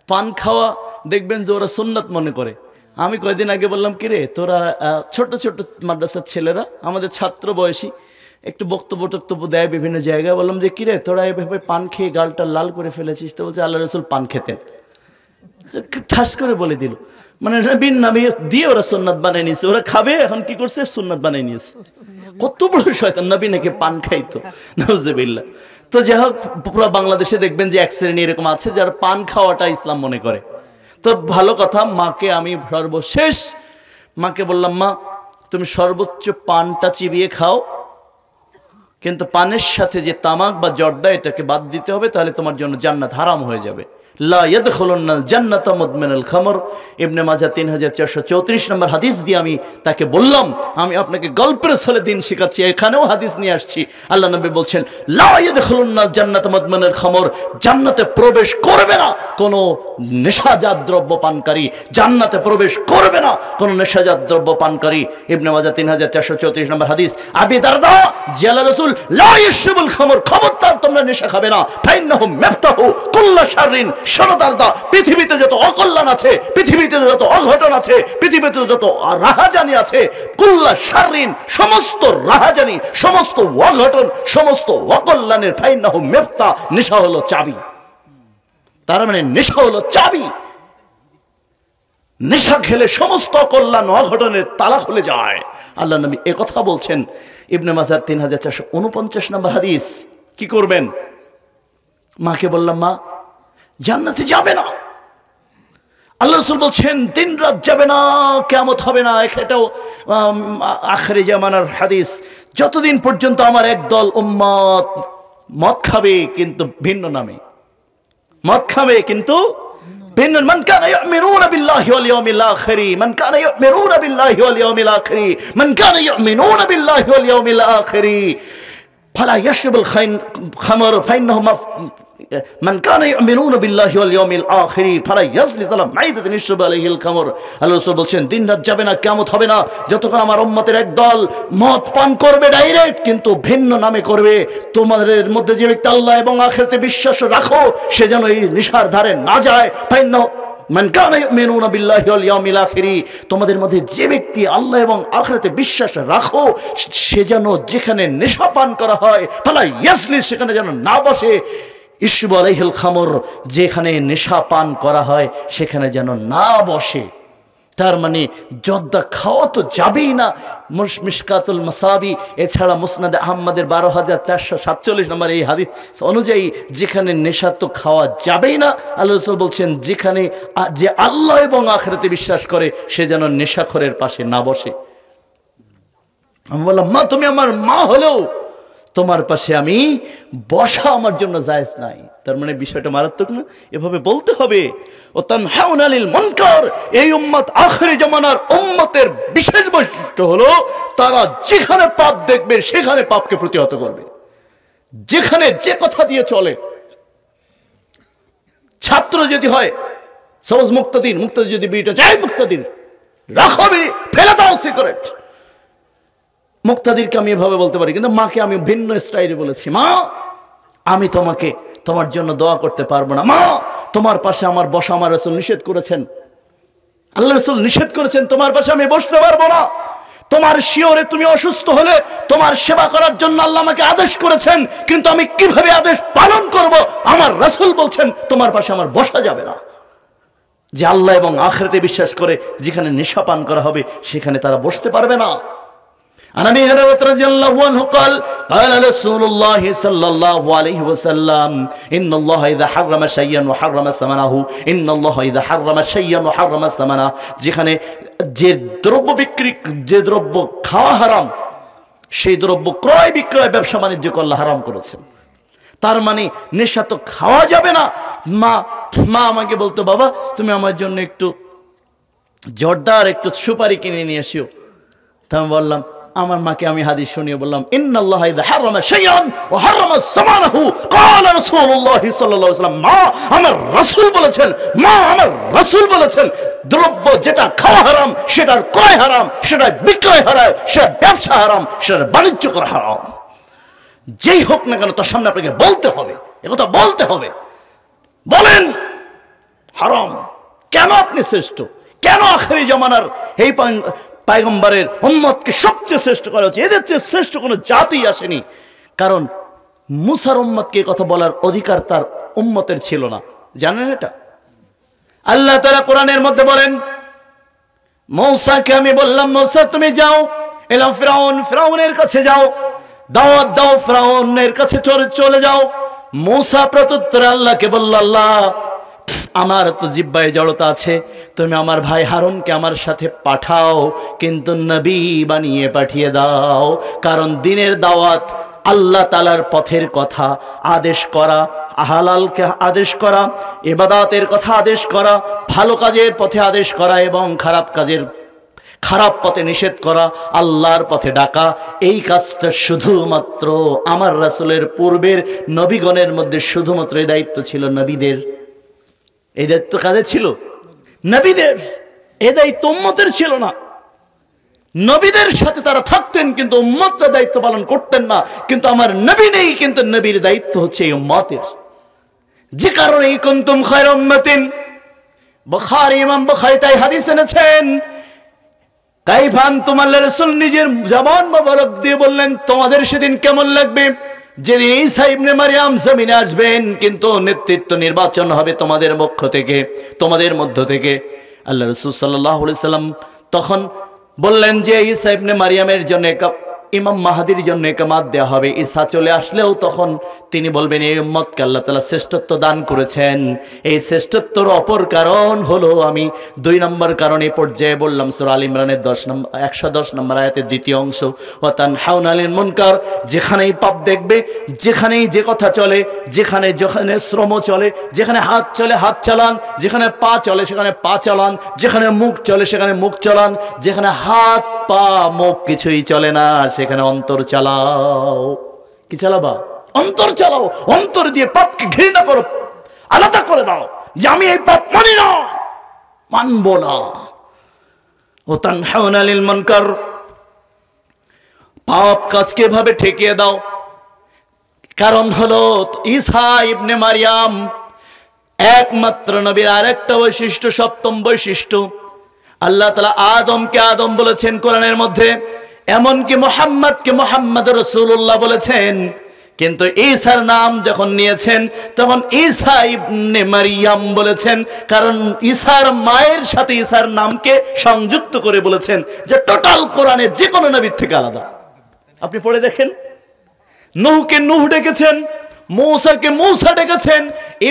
পান খাওয়া দেখবেন যে ওরা সুন্নাত মনে করে। আমি কয়েকদিন আগে বললাম, কিরে তোরা ছোট ছোট মাদ্রাসার ছেলেরা আমাদের ছাত্র বয়সী একটু বক্তব্য দেয় বিভিন্ন জায়গায়, বললাম যে কিরে তোরা এভাবে পান খেয়ে গালটা লাল করে ফেলেছিস, তো বলছে আল্লাহ রসুল পান খেতেন। ঠাস করে বলে দিল, মানে বিন নামে দিয়ে ওরা সুন্নাত বানাই নিয়েছে, ওরা খাবে এখন কি করছে সুন্নাত বানাই নিয়েছে। কত বড় শয়তান, নবী নাকি পান খাইতো, নাউজুবিল্লাহ। তো যাই হোক, পুরো বাংলাদেশে দেখবেন যে এক শ্রেণী এরকম আছে যারা পান খাওয়াটা ইসলাম মনে করে। তো ভালো কথা, মাকে আমি সর্বশেষ মাকে বললাম, মা তুমি সর্বোচ্চ পানটা চিবিয়ে খাও, কিন্তু পানের সাথে যে তামাক বা জর্দা এটাকে বাদ দিতে হবে, তাহলে তোমার জন্য জান্নাত হারাম হয়ে যাবে। লা ইয়াদখুলুন্নাল জান্নাতা মুদমিনুল খামর, ইবনে মাজাহ 3434 নম্বর হাদিস দিয়ে আমি তাকে বললাম, আমি আপনাকে গল্পের ছলে দিন শেখাচ্ছি, এখানেও হাদিস নিয়ে আসছি। আল্লাহ নবী বলছেন, লা ইয়াদখুলুন্নাল জান্নাতা মুদমিনুল খামর, জান্নাতে প্রবেশ করবে না কোনো নেশাজাত দ্রব্য পানকারী, জান্নাতে প্রবেশ করবে না কোনো নেশাজাত দ্রব্য পানকারী। ইবনে মাজাহ 3434 নম্বর হাদিস। আবি দারদা জিয়ালা রাসূল, লা ইয়াশরবুল খামর, খবরদার তোমরা নেশা খাবে না, ফাইন্নাহু মিফতাহু কুল্লা শাররিন। শোনো, পৃথিবীতে যত অকল্যাণ আছে, পৃথিবীতে যত অঘটন আছে, পৃথিবীতে যত রাহাজানি আছে, কুল্লা শাররিন, সমস্ত রাহাজানি, সমস্ত অঘটন, সমস্ত অকল্যাণের ফাইন্নাহু মিফতা, নেশা হলো চাবি। তার মানে নেশা হলো চাবি। নেশা খেলে সমস্ত অকল্যাণ অঘটনের তালা খুলে যায়। আল্লাহ নবী এ কথা বলছেন। ইবনে মাজাহ 3449 নম্বর হাদিস। কি করবেন? মাকে বললাম, মা জান্নাতে যাবে না, আল্লাহ রাসূল বলছেন দিন রাত যাবে না, কিয়ামত হবে না। এটাও আখিরি জামানার হাদিস। যতদিন পর্যন্ত আমার একদল উম্মত মদ খাবে কিন্তু ভিন্ন নামে, মদ খাবে কিন্তু ভিন্ন। মান কানা ইউমিনুনা বিল্লাহি ওয়াল ইয়াউমিল আখির, মান কানা ইউমিনুনা বিল্লাহি ওয়াল ইয়াউমিল আখির, মান কানা ইউমিনুনা বিল্লাহি ওয়াল ইয়াউমিল আখির ফালা ইয়াশরবুল খামর ফাইন্নাহু মান কানা ইউমিনুনা বিল্লাহি ওয়াল ইয়াউমিল আখির ফালা ইয়াজলিস আলা মাইদাতিন ইশরাব আলাইহিল খামর। আল্লাহ রাসূল বলছেন দিন রাত যাবে না, কিয়ামত হবে না যতক্ষণ আমার উম্মতের একদল মদ পান করবে ডাইরেক্ট, কিন্তু ভিন্ন নামে করবে। তোমাদের মধ্যে যে ব্যক্তি আল্লাহ এবং আখিরাতে বিশ্বাস রাখো সে যেন এই নেশার ধারে না যায়। ফাইন্না মান কানা ইউমিনুনা বিল্লাহি ওয়াল ইয়াউমিল আখির, তোমাদের মধ্যে যে ব্যক্তি আল্লাহ এবং আখিরাতে বিশ্বাস রাখো সে যেন যেখানে নেশা পান করা হয় ফালা ইয়াজলিস, সেখানে যেন না বসে। ইশরাব আলাইহিল খামর, যেখানে নেশা পান করা হয় সেখানে যেন না বসে। তার মানে জর্দা খাওয়া তো যাবেই না। মিশকাতুল মাসাবি এছাড়া মুসনাদে আহমদের 12,447 নম্বর এই হাদিস অনুযায়ী যেখানে নেশা তো খাওয়া যাবেই না। আল্লাহ রাসূল বলছেন যেখানে যে আল্লাহ এবং আখিরাতে বিশ্বাস করে সে যেন নেশাখোরের পাশে না বসে। আমি বললাম মা তুমি আমার মা হলেও তোমার পাশে আমি বসা আমার জন্য জায়েজ নাই। তার মানে বিষয়টা মারাত্মক না? এভাবে বলতে হবে। ও তানহাউনা আনিল মুনকার, এই উম্মত আখিরি জামানার উম্মতের বিশেষ বৈশিষ্ট্য হলো তারা যেখানে পাপ দেখবে সেখানে পাপকে প্রতিহত করবে। যেখানে যে কথা দিয়ে চলে, ছাত্র যদি হয় সবজ মুক্তাদির যদি বিটা যায় মুক্তাদির রাখো ফেলে দাও সিগারেট, মুক্তাদিরকে আমি এভাবে বলতে পারি, কিন্তু মাকে আমি ভিন্ন স্টাইলে বলেছি মা আমি তোমার জন্য দোয়া করতে পারবো না, মা তোমার পাশে আমার বসা আমার রাসূল নিষেধ করেছেন, আল্লাহ রাসূল নিষেধ করেছেন তোমার পাশে আমি বসতে পারবো না। তোমার শিওরে তুমি অসুস্থ হলে তোমার সেবা করার জন্য আল্লাহ আমাকে আদেশ করেছেন, কিন্তু আমি কিভাবে আদেশ পালন করব? আমার রাসূল বলছেন তোমার পাশে আমার বসা যাবে না। যে আল্লাহ এবং আখিরাতে বিশ্বাস করে যেখানে নেশা পান করা হবে সেখানে তারা বসতে পারবে না। عن أبي هريرة رضي الله عنه قال قال رسول الله صلى الله عليه وسلم إن الله إذا حرم شيئا وحرم ثمنه إن الله إذا حرم شيئا وحرم ثمنه, যেখানে যে দ্রব্য বিক্রি যে দ্রব্য খাওয়া হারাম সেই দ্রব্য ক্রয় বিক্রয় ব্যবসা বাণিজ্য আল্লাহ হারাম করেছেন। তার মানে নেশা তো খাওয়া যাবে না। মা আমাকে বলতো বাবা তুমি আমার জন্য একটু জর্দার একটু সুপারি কিনে নিয়ে এসো। তা আমি বললাম আমার মাকে আমি হাদিস শুনিয়ে বললাম ইন্নাল্লাহা ইযা হারামা শাইআন ওয়া হারামা সামানাহু ক্বালা রাসূলুল্লাহ সাল্লাল্লাহু আলাইহি ওয়াসাল্লাম, মা আমার রাসূল বলেছেন দ্রব্য যেটা খাওয়া হারাম সেটার ক্রয় হারাম, সেটা বিক্রয় হারাম, সেটা ব্যবসা হারাম, সেটা বাণিজ্য করা হারাম। যেই হোক না কেন তার সামনে আপনাকে বলতে হবে, একথা বলতে হবে। বলেন হারাম কেন? আপনি শ্রেষ্ঠ কেন? আখিরি জামানার এই পয়গম্বরের উম্মতকে সবচেয়ে শ্রেষ্ঠ করা হচ্ছে, এদের চেয়ে শ্রেষ্ঠ কোনো জাতি আসেনি। কারণ মুসার উম্মতকে কথা বলার অধিকার তার উম্মতের ছিল না, জানেন এটা? আল্লাহ তাআলা কোরআনের মধ্যে বলেন মূসাকে আমি বললাম মূসা তুমি যাও এলা ফিরাউনের কাছে যাও, দাওয়াত দাও, ফিরাউনের কাছে চলে যাও। মূসা প্রত্যুত্তরে আল্লাহকে বলল আল্লাহ আমার তো জিহ্বায় জড়তা আছে, তুমি আমার ভাই হারুনকে আমার সাথে পাঠাও, কিন্তু নবী বানিয়ে পাঠিয়ে দাও। কারণ দিনের দাওয়াত আল্লাহ তাআলার পথের কথা আদেশ করা, হালালকে আদেশ করা, ইবাদতের কথা আদেশ করা, ভালো কাজের পথে আদেশ করা এবং খারাপ পথে নিষেধ করা, আল্লাহর পথে ডাকা, এই কাজটা শুধুমাত্র আমার রাসূলের পূর্বের নবীগণের মধ্যে শুধুমাত্র এই দায়িত্ব ছিল নবীদের। এই দায়িত্ব কাদের ছিল? নবীদের। এই দায়িত্ব উম্মতের ছিল না। নবীদের সাথে তারা থাকতেন কিন্তু উম্মতরা দায়িত্ব পালন করতেন না। কিন্তু আমার নবী নেই, কিন্তু নবীর দায়িত্ব হচ্ছে এই উম্মতের। যে কারণে কুনতুম খায়রা উম্মাতিন, বুখারী ইমাম বুখারী তাই হাদিস এনেছেন কাইফা আনতুম, আল্লাহর রাসূল নিজের জবান মোবারক দিয়ে বললেন তোমাদের সেদিন কেমন লাগবে যেদিন ঈসা ইবনে মারইয়াম জমিনে আসবেন, কিন্তু নেতৃত্ব নির্বাচন হবে তোমাদের পক্ষ থেকে, তোমাদের মধ্য থেকে। আল্লাহ রাসূল সাল্লাল্লাহু আলাইহি সাল্লাম তখন বললেন যে ঈসা ইবনে মারইয়ামের জন্য ইমাম মাহদির জন্য ইকামাত দেওয়া হবে। ঈসা চলে আসলেও তখন তিনি বলবেন এই উম্মতকে আল্লাহ তাআলা শ্রেষ্ঠত্ব দান করেছেন। এই শ্রেষ্ঠত্বর অপর কারণ হলো আমি 2 নম্বর কারণে পর্যায়ে বললাম সূরা আল ইমরানের 110 নম্বর আয়াতের দ্বিতীয় অংশ, ওয়া তানহাউনা আনিল মুনকার, যেখানেই পাপ দেখবে, যেখানেই যে কথা চলে, যেখানে শ্রম চলে, যেখানে হাত চলে হাত চালান, যেখানে পা চলে সেখানে পা চালান, যেখানে মুখ চলে সেখানে মুখ চালান, যেখানে হাত পা মুখ কিছুই চলে না সেখানে অন্তর চালাও। কি চালাবা? অন্তর চালাও, অন্তর দিয়ে পাপকে ঘৃণা করো, আলাদা করে দাও যে আমি এই পাপ মানি না, মানব না। ও তানহাউনা আনিল মুনকার, পাপ কাজকে ভাবে ঠেকিয়ে দাও। কারণ হলো ঈসা ইবনে মারিয়াম একমাত্র নবীর আরেকটা বৈশিষ্ট্য, সপ্তম বৈশিষ্ট্য, আল্লাহ তাআলা আদমকে আদম বলেছেন কোরআনের মধ্যে, এমনকি মুহাম্মদকে মুহাম্মদ রাসূলুল্লাহ বলেছেন। কিন্তু ঈসার নাম যখন নিয়েছেন তখন ঈসা ইবনে মারিয়াম বলেছেন, কারণ ঈসার মায়ের সাথে ঈসার নামকে সংযুক্ত করে বলেছেন, যে টোটাল কোরআনে যে কোনো নবীর থেকে আলাদা। আপনি পড়ে দেখেন, নূহকে নূহ ডেকেছেন, মূসাকে মূসা ডেকেছেন,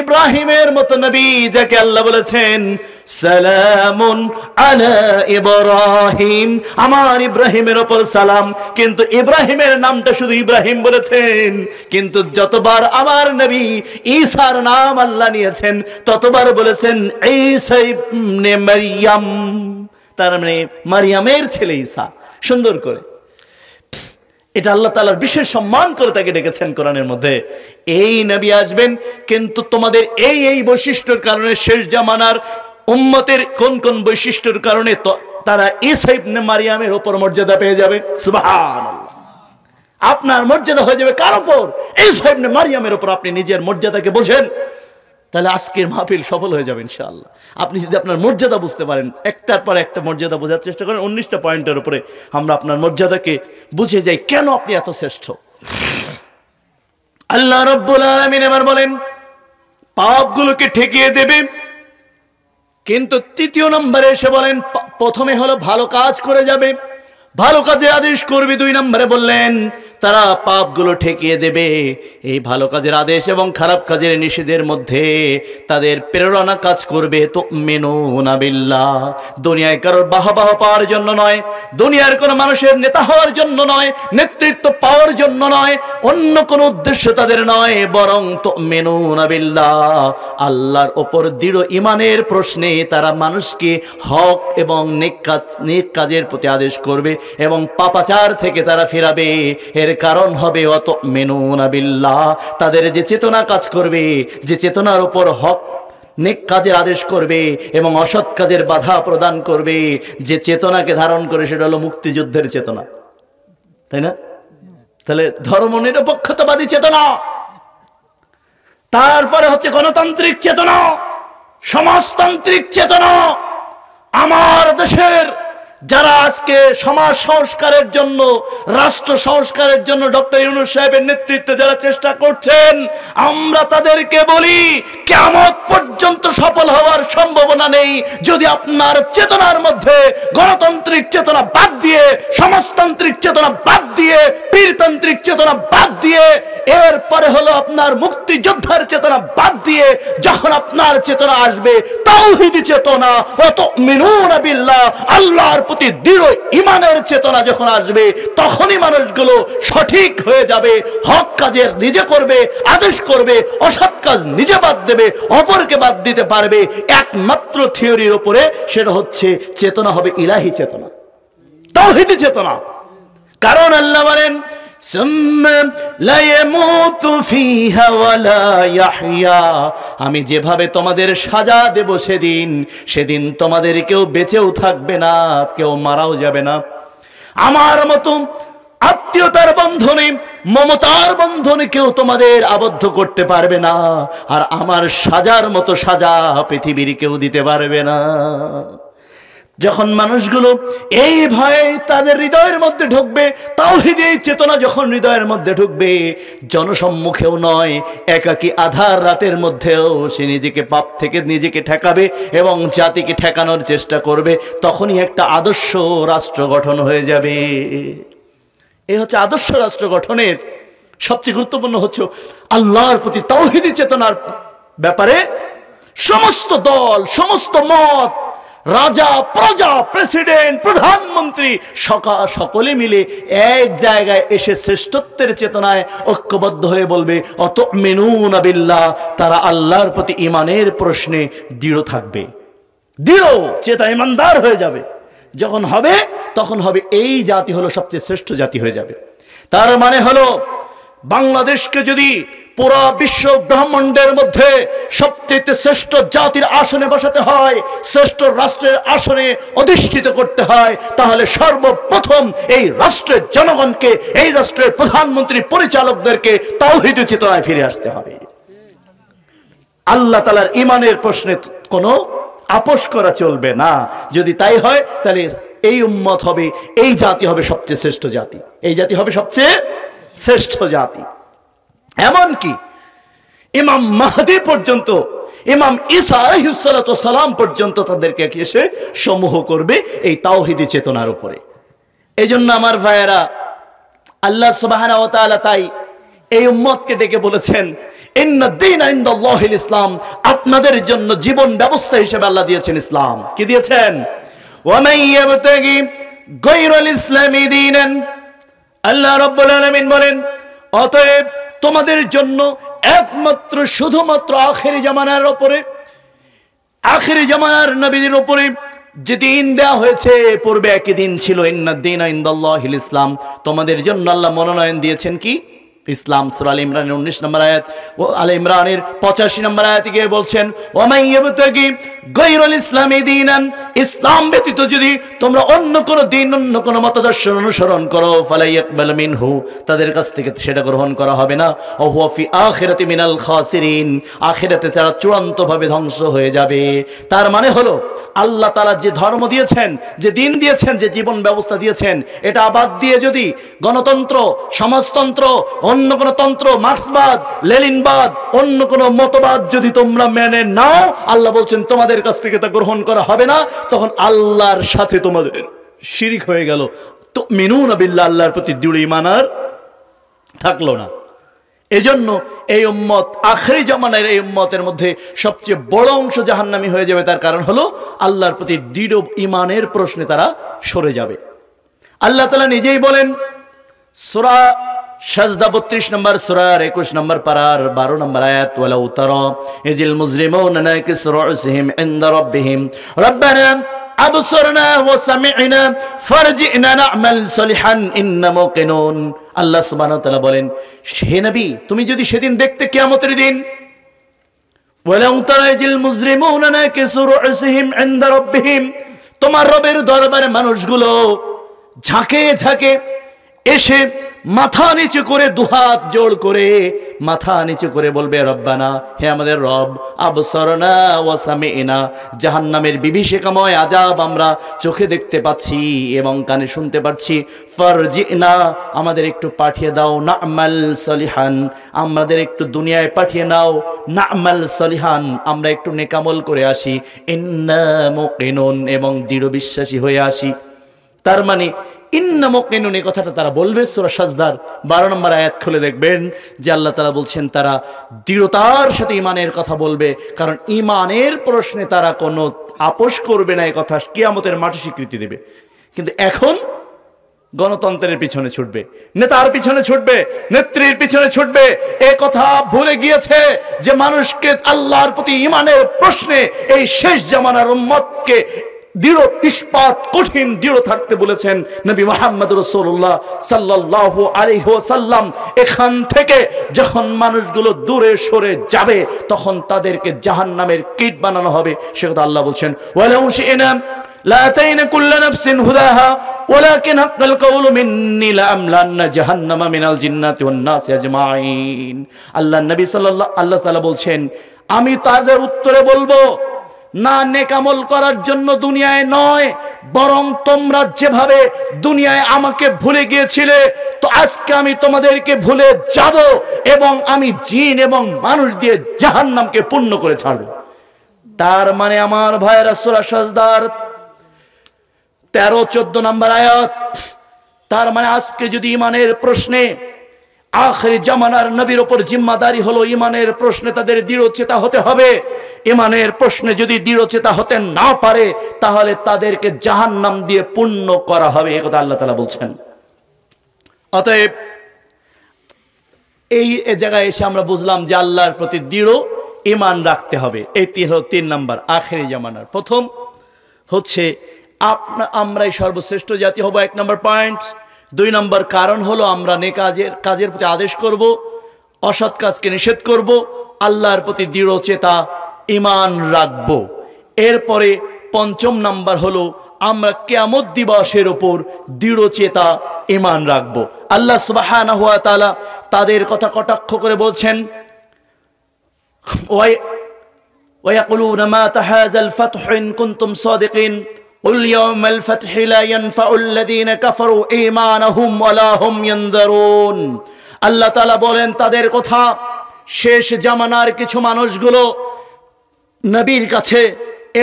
ইব্রাহিমের মতো নবী যাকে আল্লাহ বলেছেন সালামুন আলা ইব্রাহিম, আমার ইব্রাহিমের উপর সালাম, কিন্তু ইব্রাহিমের নামটা শুধু ইব্রাহিম বলেছেন। কিন্তু যতবার আমার নবী ঈসার নাম আল্লাহ নিয়েছেন ততবার বলেছেন ঈসা ইবনে মারিয়াম, তার মানে মারিয়ামের ছেলে ঈসা। সুন্দর করে এটা আল্লাহ তাআলার বিশেষ সম্মান করে তাকে ডেকেছেন কোরআনের মধ্যে। এই নবী আসবেন, কিন্তু তোমাদের এই এই বৈশিষ্ট্যের কারণে শেষ জামানার উম্মতের কোন কোন বৈশিষ্ট্যের কারণে তারা ঈসা ইবনে মারিয়ামের উপর মর্যাদা পেয়ে যাবে। সুবহানাল্লাহ, আপনার মর্যাদা হয়ে যাবে কার উপর? ঈসা ইবনে মারিয়ামের উপর। আপনি নিজের মর্যাদাকে বোঝেন, তাহলে আজকের মাহফিল সফল হয়ে যাবে ইনশাআল্লাহ। আপনি যদি আপনার মর্যাদা বুঝতে পারেন, একটার পর একটা মর্যাদা বোঝার চেষ্টা করেন, 19টা পয়েন্টের উপরে আমরা আপনার মর্যাদাকে বুঝে যাই, কেন আপনি এত শ্রেষ্ঠ। আল্লাহ রাব্বুল আলামিন এবার বলেন পাপগুলোকে ঠেকিয়ে দেবে, কিন্তু তৃতীয় নম্বরে এসে বলেন প্রথমে হলো ভালো কাজ করে যাবে, ভালো কাজে আদেশ করবে। 2 নম্বরে বললেন তারা পাপগুলো ঠেকিয়ে দেবে। এই ভালো কাজের আদেশ এবং খারাপ কাজের নিষেধের মধ্যে তাদের প্রেরণা কাজ করবে তুমিনুনা বিল্লাহ। দুনিয়ায় কারোর বাহবাহ পাওয়ার জন্য নয়, দুনিয়ার কোনো মানুষের নেতা হওয়ার জন্য নয়, নেতৃত্ব পাওয়ার জন্য নয়, অন্য কোনো উদ্দেশ্য তাদের নয়, বরং তুমিনুনা বিল্লাহ, আল্লাহর ওপর দৃঢ় ঈমানের প্রশ্নে তারা মানুষকে হক এবং নেক কাজের প্রতি আদেশ করবে এবং পাপাচার থেকে তারা ফিরাবে। এর কারণ হবে অতুমিনুনা বিল্লাহ, তাদের যে চেতনা কাজ করবে, যে চেতনার উপর হক নেক কাজের আদেশ করবে এবং অসৎ কাজের বাধা প্রদান করবে, যে চেতনাকে ধারণ করে সেটা হলো মুক্তিযুদ্ধের চেতনা, তাই না? তাহলে ধর্মনিরপেক্ষতাবাদী চেতনা, তারপরে হচ্ছে গণতান্ত্রিক চেতনা, সমাজতান্ত্রিক চেতনা। আমার দেশের যারা আজকে সমাজ সংস্কারের জন্য, রাষ্ট্র সংস্কারের জন্য ডক্টর ইউনূস সাহেবের নেতৃত্বে যারা চেষ্টা করছেন, আমরা তাদেরকে বলি কিয়ামত পর্যন্ত সফল হওয়ার সম্ভাবনা নেই যদি আপনার চেতনার মধ্যে গণতান্ত্রিক চেতনা বাদ দিয়ে, সমাজতান্ত্রিক চেতনা বাদ দিয়ে, পীরতান্ত্রিক চেতনা বাদ দিয়ে, এরপরে হলো আপনার মুক্তিযোদ্ধার চেতনা বাদ দিয়ে যখন আপনার চেতনা আসবে তাওহীদি চেতনা, ওয়াতুমিনুনা বিল্লাহ, আল্লাহর প্রতি দৃঢ় ঈমানের চেতনা যখন আসবে, তখনই মানুষগুলো সঠিক হয়ে যাবে, হক কাজের নিজে করবে, আদেশ করবে, অসৎ কাজ নিজে বাদ দেবে, অপরকে বাদ দিতে পারবে একমাত্র থিওরির উপরে, সেটা হচ্ছে চেতনা হবে ইলাহি চেতনা, তাওহীদি চেতনা। কারণ আল্লাহ বলেন আমি যেভাবে তোমাদের সাজা দেব সেদিন তোমাদের কেউ বেঁচেও থাকবে না, কেউ মারাও যাবে না। আমার মতো আত্মীয়তার বন্ধনে, মমতার বন্ধনে কেউ তোমাদের আবদ্ধ করতে পারবে না, আর আমার সাজার মতো সাজা পৃথিবীর কেউ দিতে পারবে না। যখন মানুষগুলো এই ভয়ে তাদের হৃদয়ের মধ্যে ঢুকবে, তাওহীদ এই চেতনা যখন হৃদয়ের মধ্যে ঢুকবে, জনসম্মুখেও নয়, একাকী আধার রাতের মধ্যেও সে নিজেকে পাপ থেকে নিজেকে ঠেকাবে এবং জাতিকে ঠেকানোর চেষ্টা করবে, তখনই একটা আদর্শ রাষ্ট্র গঠন হয়ে যাবে। এই হচ্ছে আদর্শ রাষ্ট্র গঠনের সবচেয়ে গুরুত্বপূর্ণ হচ্ছে আল্লাহর প্রতি তাওহীদি চেতনার ব্যাপারে সমস্ত দল, সমস্ত মত, রাজা, প্রজা, প্রেসিডেন্ট, প্রধানমন্ত্রী সকলে মিলে এক জায়গায় এসে শ্রেষ্ঠত্বের চেতনায় ঐক্যবদ্ধ হয়ে বলবে অতুমিনুনা বিল্লাহ, তারা আল্লাহর প্রতি ঈমানের প্রশ্নে দৃঢ় থাকবে, দৃঢ় চেতা ঈমানদার হয়ে যাবে। যখন হবে তখন হবে এই জাতি হলো সবচেয়ে শ্রেষ্ঠ জাতি হয়ে যাবে। তার মানে হলো বাংলাদেশকে যদি পুরা বিশ্ব ব্রহ্মাণ্ডের মধ্যে সবচেয়ে শ্রেষ্ঠ জাতির আসনে বসাতে হয়, শ্রেষ্ঠ রাষ্ট্রের আসনে অধিষ্ঠিত করতে হয়, তাহলে সর্বপ্রথম এই রাষ্ট্রের জনগণকে, এই রাষ্ট্রের প্রধানমন্ত্রী পরিচালকদেরকে তাওহীদের চেতনায় ফিরে আসতে হবে। আল্লাহ তাআলার ঈমানের প্রশ্নে কোনো আপোষ করা চলবে না। যদি তাই হয় তাহলে এই উম্মত হবে, এই জাতি হবে সবচেয়ে শ্রেষ্ঠ জাতি, এই জাতি হবে সবচেয়ে শ্রেষ্ঠ জাতি। এমনকি ইমাম মাহদী পর্যন্ত, ইমাম ঈসা আলাইহিস সালাতু ওয়াস সালাম পর্যন্ত তাদেরকে এসে সমূহ করবে এই তাওহীদি চেতনার উপরে। এজন্য আমার ভাইয়েরা, আল্লাহ সুবহানাহু ওয়া তাআলা তাই এই উম্মতকে ডেকে বলেছেন, ইন্নাদ দীনা ইনদাল্লাহিল ইসলাম, আপনাদের জন্য জীবন ব্যবস্থা হিসেবে আল্লাহ দিয়েছেন ইসলাম। কি দিয়েছেন? ওয়া মান ইয়াবতাগি গায়রাল ইসলামি দীনান, আল্লাহ রাব্বুল আলামিন বলেন, অতএব তোমাদের জন্য একমাত্র শুধুমাত্র আখিরি জামানার উপরে, আখিরি জামানার নবীদের উপরে যে দিন দেওয়া হয়েছে, পূর্বে একই দিন ছিল, ইন্নাদ দীনা ইনদাল্লাহিল ইসলাম, তোমাদের জন্য আল্লাহ মনোনয়ন দিয়েছেন কি? ইসলাম। সূরা আলে ইমরানের 19 নম্বর আয়াত, ও আলে ইমরানের 85 নম্বর আয়াতে গিয়ে বলছেন, ওয়া মান ইয়াবতাগি গায়রাল ইসলামি দীনান, ইসলাম ব্যতীত যদি তোমরা অন্য কোন দিন, অন্য কোন মতদর্শ অনুসরণ করো, ফালা ইয়াকবাল মিনহু, তাদের কাছ থেকে সেটা গ্রহণ করা হবে না, ওয়া হুয়া ফি আখিরাতি মিনাল খাসিরিন, আখিরাতে তারা চূড়ান্তভাবে ধ্বংস হয়ে যাবে। তার মানে হলো আল্লাহ তাআলা যে ধর্ম দিয়েছেন, যে দিন দিয়েছেন, যে জীবন ব্যবস্থা দিয়েছেন, এটা বাদ দিয়ে যদি গণতন্ত্র, সমাজতন্ত্র, অন্য কোন তন্ত্র, মার্ক্সবাদ, লেনিনবাদ, অন্য কোন মতবাদ যদি তোমরা মেনে নাও, আল্লাহ বলছেন তোমাদের কাছ থেকে তা গ্রহণ করা হবে না। তখন আল্লাহর সাথে তোমাদের শিরিক হয়ে গেল। তুমিনুনা বিল্লাহ, আল্লাহর প্রতি দৃঢ় ঈমান আর থাকলো না। এজন্য এই উম্মত, আখিরি জামানার এই উম্মতের মধ্যে সবচেয়ে বড় অংশ জাহান্নামী হয়ে যাবে। তার কারণ হলো আল্লাহর প্রতি দৃঢ় ঈমানের প্রশ্নে তারা সরে যাবে। আল্লাহ তাআলা নিজেই বলেন, সূরা সাজদা 32 নম্বর সূরার 21 নম্বর পারার 12 নম্বর আয়াত, ওয়ালাউ তারা ইজিল মুজরিমুনা নাকিসু রুসিহিম ইনদা রাব্বিহিম রাব্বানা আবসারনা ওয়া সামি'না ফারজি'না না'মাল সলিহান ইন্না মুকিনুন। আল্লাহ সুবহানাহু ওয়া তাআলা বলেন, হে নবী, তুমি যদি সেদিন দেখতে কিয়ামতের দিন, ওয়ালাউ তারা ইজিল মুজরিমুনা নাকিসু রুসিহিম ইনদা রাব্বিহিম, তোমার রবের দরবারে মানুষগুলো ঝাঁকে ঝাঁকে এসে মাথা নিচু করে, দুহাত জোড় করে মাথা নিচু করে বলবে, রব্বানা, হে আমাদের রব, আবসারনা ওয়া সামি'না, জাহান্নামের বিভীষিকাময় আযাব আমরা চোখে দেখতে পাচ্ছি এবং কানে শুনতে পাচ্ছি, ফারজি'না, আমাদের একটু পাঠিয়ে দাও, না'মাল সলিহান, আমাদের একটু দুনিয়ায় পাঠিয়ে নাও, না'মাল সলিহান, আমরা একটু নেকামল করে আসি, ইন্না মুকিনুন, এবং দৃঢ় বিশ্বাসী হয়ে আসি। তার মানে ইন্না মুকিনুন, এই কথাটা তারা বলবে। সূরা সাজদার 12 নম্বর আয়াত খুলে দেখবেন যে আল্লাহ তাআলা বলছেন তারা দৃঢ়তার সাথে ঈমানের কথা বলবে, কারণ ঈমানের প্রশ্নে তারা কোনো আপোষ করবে না, এই কথা কিয়ামতের মাঠে স্বীকৃতি দেবে। কিন্তু এখন গণতন্ত্রের পিছনে ছুটবে, নেতার পিছনে ছুটবে, নেত্রীর পিছনে ছুটবে, এ কথা ভুলে গিয়েছে যে মানুষকে আল্লাহর প্রতি ঈমানের প্রশ্নে এই শেষ জামানার উম্মতকে দৃঢ় ইস্পাত, কঠিন দৃঢ় থাকতে বলেছেন নবী মুহাম্মদ রাসূলুল্লাহ সাল্লাল্লাহু আলাইহি ওয়াসাল্লাম। এখান থেকে যখন মানুষগুলো দূরে সরে যাবে, তখন তাদেরকে জাহান্নামের কীট বানানো হবে। সে কথা আল্লাহ বলছেন, ওয়ালাউ শি'না লা আতাইনা কুল্লা নাফসিন হুদাহা ওয়ালাকিন হাক্কাল কাওলু মিন্নী লাআমলান্না জাহান্নামা মিনাল জিন্নাতি ওয়ান নাসি আজমাইন। আল্লাহ নবী আল্লাহ তাআলা বলছেন, আমি তাদের উত্তরে বলবো, না নেকামল করার জন্য দুনিয়ায় নয়, বরং তোমরা যেভাবে দুনিয়ায় আমাকে ভুলে গিয়েছিলে, তো আজকে আমি তোমাদেরকে ভুলে যাব এবং আমি জিন এবং মানুষ দিয়ে জাহান্নামকে পূর্ণ করে ছাড়ব। তার মানে আমার ভাইয়েরা, সূরা সাজদার 13-14 নম্বর আয়াত, তার মানে আজকে যদি ঈমানের প্রশ্নে আখিরি জামানার নবীর উপর জিম্মাদারি হলো ঈমানের প্রশ্নে তাদের দৃঢ়চেতা হতে হবে। ঈমানের প্রশ্নে যদি দৃঢ়চেতা হতে না পারে, তাহলে তাদেরকে জাহান্নাম দিয়ে পূর্ণ করা হবে, এই কথা আল্লাহ তাআলা বলছেন। অতএব এই জায়গায় এসে আমরা বুঝলাম যে আল্লাহর প্রতি দৃঢ় ঈমান রাখতে হবে। এই 3 নাম্বার আখিরি জামানার। প্রথম হচ্ছে আমরাই সর্বশ্রেষ্ঠ জাতি হব, 1 নম্বর পয়েন্ট। 2 নম্বর কারণ হলো আমরা কাজের প্রতি আদেশ করব, অসৎ কাজকে নিষেধ করব, আল্লাহর প্রতি দৃঢ়চেতা ঈমান রাখব। এরপরে 5ম নাম্বার হলো আমরা কিয়ামত দিবসের উপর দৃঢ়চেতা ঈমান রাখব। আল্লাহ সুবহানাহু ওয়া তাআলা তাদের কথা কটাক্ষ করে বলছেন, ويقولون متى هذا الفتح إن كنتم صادقين قل يوم الفتح لا ينفع الذين كفروا إيمانهم ولا هم ينذرون। আল্লাহ তাআলা বলেন তাদের কথা, শেষ জামানার কিছু মানুষগুলো নবীর কাছে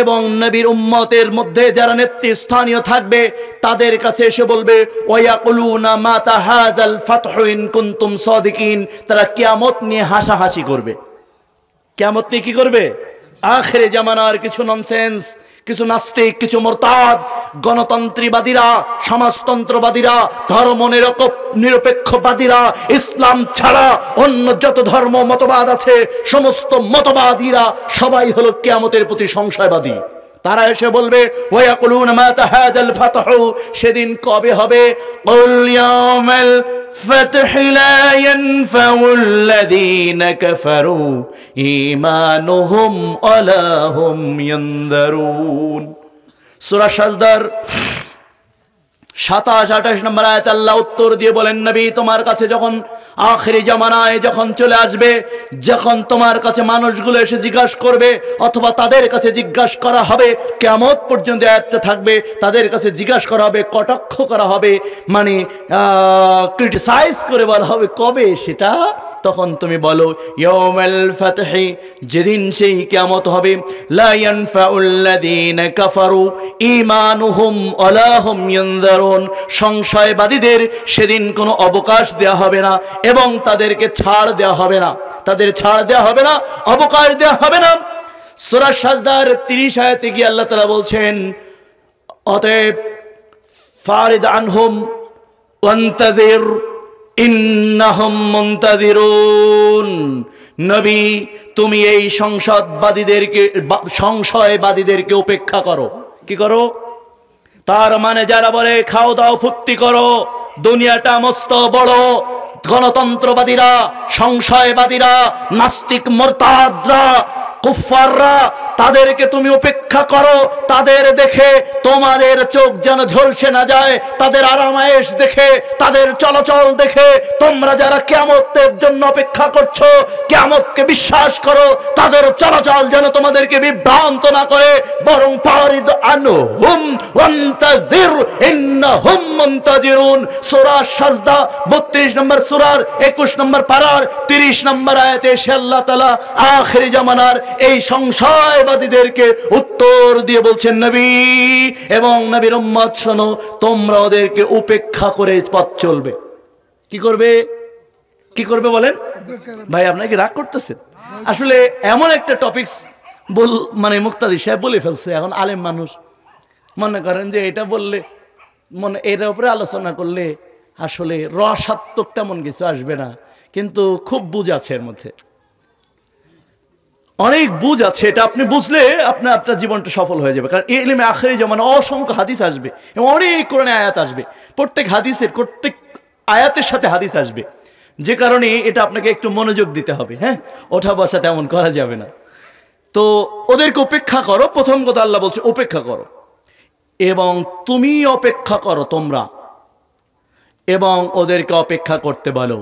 এবং নবীর উম্মতের মধ্যে যারা নেতৃস্থানীয় থাকবে তাদের কাছে এসে বলবে ওয়ায়াকুলুনা মাতা হাযাল ফাতহু ইন কুনতুম সাদিকিন। তারা কিয়ামত নিয়ে হাসাহাসি করবে। কিয়ামত নিয়ে কি করবে? আখিরে জামানার কিছু ননসেন্স, কিছু নাস্তিক, কিছু মুরতাদ, গণতন্ত্রবাদীরা, সমাজতন্ত্রবাদীরা, ধর্ম নিরপেক্ষবাদীরা, ইসলাম ছাড়া অন্য যত ধর্ম মতবাদ আছে সমস্ত মতবাদীরা সবাই হলো কিয়ামতের প্রতি সংশয়বাদী। তারা এসে বলবে ওয়ায়াকুলুনা মাতা হাযাল ফাতহু, সেদিন কবে হবে? কুল ইয়াউমাল ফাতহি লা ইয়ানফাউল্লাযীনা কাফারু ঈমানুহুম ওয়ালা হুম ইয়ানযারুন। সূরা সাজদার 27-28 নম্বর আয়াতে আল্লাহ উত্তর দিয়ে বলেন, নবী তোমার কাছে যখন আখিরি জামানায় যখন চলে আসবে, যখন তোমার কাছে মানুষগুলো এসে জিজ্ঞাসা করবে অথবা তাদের কাছে জিজ্ঞাসা করা হবে, কিয়ামত পর্যন্ত আয়াতটা থাকবে, তাদের কাছে জিজ্ঞাসা করা হবে, কটাক্ষ করা হবে, মানে ক্রিটিসাইজ করে বলা হবে কবে সেটা, তখন তুমি বলো ইয়াউমাল ফাতহি, যেদিন সেই কিয়ামত হবে, লা ইয়ানফাউল্লাযীনা কাফারু ঈমানুহুম ওয়ালা হুম ইয়ানযারুন, সংশয়বাদীদের সেদিন কোনো অবকাশ দেওয়া হবে না এবং তাদেরকে ছাড় দেওয়া হবে না, তাদের ছাড় দেওয়া হবে না, অবকাশ দেওয়া হবে না। সূরা সাজদার 30 আয়াতে গিয়ে আল্লাহ তাআলা বলছেন, অতএব ফারিদ আনহুম ওয়ান্তাযির ইন্নাহুম মুনতাযিরুন। নবী তুমি এই সংশয়বাদীদেরকে উপেক্ষা করো। কি করো? তার মানে যারা বলে খাও দাও ফুর্তি করো, দুনিয়াটা মস্ত বড়, গণতন্ত্রবাদীরা, সংশয়বাদীরা, নাস্তিক মুরতাদরা, কুফফাররা, তাদেরকে তুমি উপেক্ষা করো। তাদের দেখে তোমাদের চোখ যেন ঝলসে না যায়, তাদের আরামায়েশ দেখে, তাদের চলাচল দেখে তোমরা যারা কিয়ামতের জন্য অপেক্ষা করছো, কিয়ামতকে বিশ্বাস করো, তাদের চলাচল যেন তোমাদেরকে বিভ্রান্ত না করে, বরং ফারিদ আনহুম ওয়ান্তাযির ইন্নাহুম মুনতাযিরুন। সূরা সাজদা 32 নম্বর সূরার 21 নম্বর পারার 30 নম্বর আয়াতে এসে আল্লাহ তাআলা আখিরি জামানার এই সংশয়বাদীদেরকে উত্তর দিয়ে বলছেন, নবী এবং নবীর উম্মত শোনো, তোমরা ওদেরকে উপেক্ষা করে পথ চলবে। কি করবে? কি করবে বলেন? ভাই আপনারা কি রাগ করতেছেন? আসলে এমন একটা টপিকস মানে মুক্তাদি সাহেব বলে ফেলছে, এখন আলেম মানুষ মনে করেন যে এটা বললে এর উপরে আলোচনা করলে আসলে রসাত্মক তেমন কিছু আসবে না, কিন্তু খুব বুঝ আছে এর মধ্যে, অনেক বুঝ আছে। এটা আপনি বুঝলে আপনার জীবনটা সফল হয়ে যাবে। কারণ এই ইলমে আখিরি জামানে অসংখ্য হাদিস আসবে এবং অনেক কোরআনে আয়াত আসবে, প্রত্যেক আয়াতের সাথে হাদিস আসবে, যে কারণে এটা আপনাকে একটু মনোযোগ দিতে হবে। হ্যাঁ, ওঠা বসা তেমন করা যাবে না। তো ওদেরকে উপেক্ষা করো, প্রথম কথা আল্লাহ বলছে উপেক্ষা করো, এবং তুমি অপেক্ষা করো তোমরা, এবং ওদেরকে অপেক্ষা করতে বলো,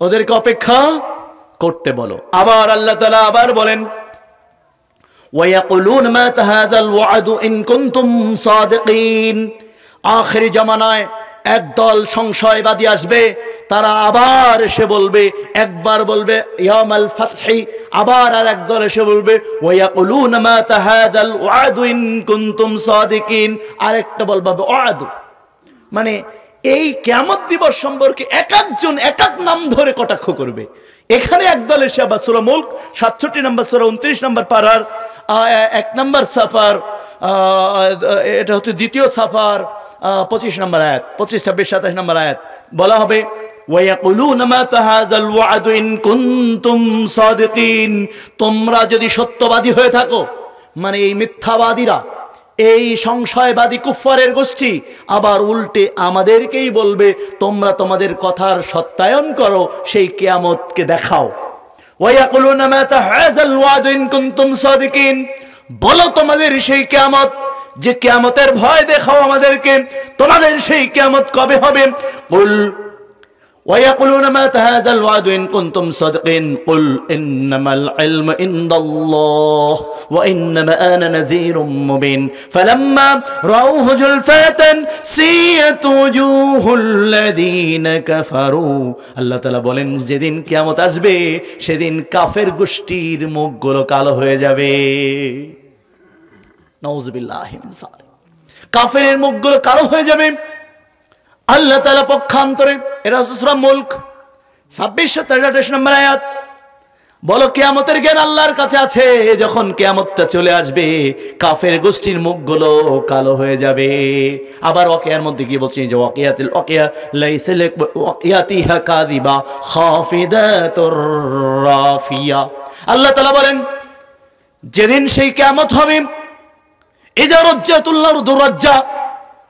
ওদেরকে অপেক্ষা করতে বলো। আবার আল্লাহ তাআলা আবার বলেন, ওয়ায়াকুলুন মাতা হাযাল ওয়াদু ইন কুনতুম সাদিকিন। আখিরি জামানায় একদল সংশয়বাদী আসবে, তারা আবার এসে বলবে, একবার বলবে ইয়াউমাল ফাতহি, আবার আর একদল এসে বলবে ওয়ায়াকুলুন মাতা হাযাল ওয়াদু ইন কুনতুম সাদিকিন, আরেকটা বলবে ওয়াদু। মানে এই কিয়ামত দিবস সম্পর্কে এক একজন এক এক নাম ধরে কটাক্ষ করবে। এখানে একদল এসে আবার সূরা মুলক 67 নম্বর সূরা 29 নম্বর পারার 1 নম্বর সাফার, এটা হচ্ছে দ্বিতীয় সাফার 25 নম্বর আয়াত, 25, 26, 27 নম্বর আয়াত বলা হবে ওয়ায়াকুলুনা মাতা হাযাল ওয়াদু ইন কুনতুম সাদিকিন। তোমরা যদি সত্যবাদী হয়ে থাকো, মানে এই মিথ্যাবাদীরা, এই সংশয়বাদী কুফফারের গোষ্ঠী আবার উল্টে আমাদেরকেই বলবে তোমরা তোমাদের কথার সত্যায়ন করো, সেই কিয়ামতকে দেখাও। ওয়ায়াকুলুনা মাতা হাযাল ওয়াদু ইন কুনতুম সাদিকিন, বলো তোমাদের সেই কিয়ামত, যে কিয়ামতের ভয় দেখাও আমাদেরকে, তোমাদের সেই কিয়ামত কবে হবে। কুল ويقولون متى هذا الوعد إن كنتم صادقين قل إنما العلم عند الله وإنما أنا نذير مبين فلما رأوه زلفة سيئت وجوه الذين كفروا আল্লাহ তাআলা বলেন যেদিন কিয়ামত আসবে সেদিন কাফের গোষ্ঠীর মুখগুলো কালো হয়ে যাবে। নাউযুবিল্লাহি মিন যালিক, কাফেরের মুখগুলো কালো হয়ে যাবে। আল্লাহ তাআলা পক্ষান্তরে এরা সূরা মুলক 26-28 নম্বর আয়াত, বলো কিয়ামতের জ্ঞান আল্লাহর কাছে আছে, যখন কিয়ামতটা চলে আসবে কাফের গোষ্ঠীর মুখগুলো কালো হয়ে যাবে। আবার ওয়াকিয়ার মধ্যে কি বলছেন যে ওয়াকিয়াতুল ওয়াকিয়া লাইসা ওয়াকিয়াতিহা কাযিবা খাফিদাতুর রাফিয়া। আল্লাহ তাআলা বলেন যেদিন সেই কিয়ামত হবে, ইযা রাজ্জাতুল আরদু রাজ্জা,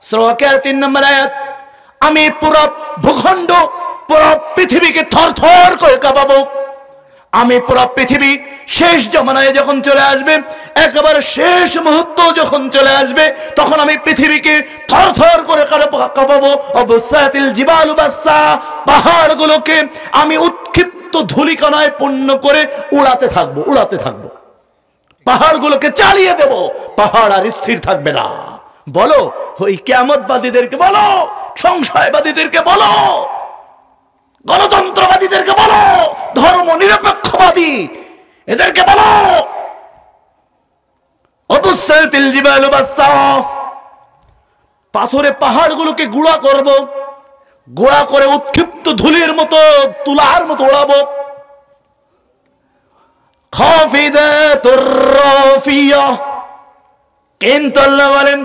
সূরা ওয়াকিয়ার 3 নম্বর আয়াত, আমি পুরো ভূখণ্ড পুরো পৃথিবীকে থরথর করে কাঁপাবো। আমি পুরো পৃথিবী শেষ জমানায় যখন চলে আসবে, একেবারে শেষ মুহূর্ত যখন চলে আসবে, তখন আমি পৃথিবীকে থরথর করে কাঁপাবো। অবসাতিল জিবালু বাসসা, পাহাড়গুলোকে আমি উৎক্ষিপ্ত ধূলিকণায় পূর্ণ করে উড়াতে থাকবো। পাহাড়গুলোকে চালিয়ে দেব, পাহাড় আর স্থির থাকবে না। বলো ওই কিয়ামতবাদীদেরকে বলো, সংশয়বাদীদেরকে বলো, গণতন্ত্রবাদীদেরকে বলো, ধর্ম নিরপেক্ষবাদী এদেরকে বলো, অবুসাতিল জিবালু বাসসা, পাথরে পাহাড়গুলোকে গুঁড়া করব, গুঁড়া করে উৎক্ষিপ্ত ধুলির মতো তুলার মতো ওড়াবো। খাফিদাতুর রাফিয়া, কিন্তু আল্লাহ বলেন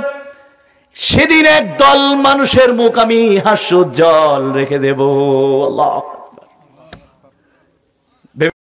সেদিন একদল মানুষের মুখ আমি হাস্যোজ্জ্বল রেখে দেব। আল্লাহ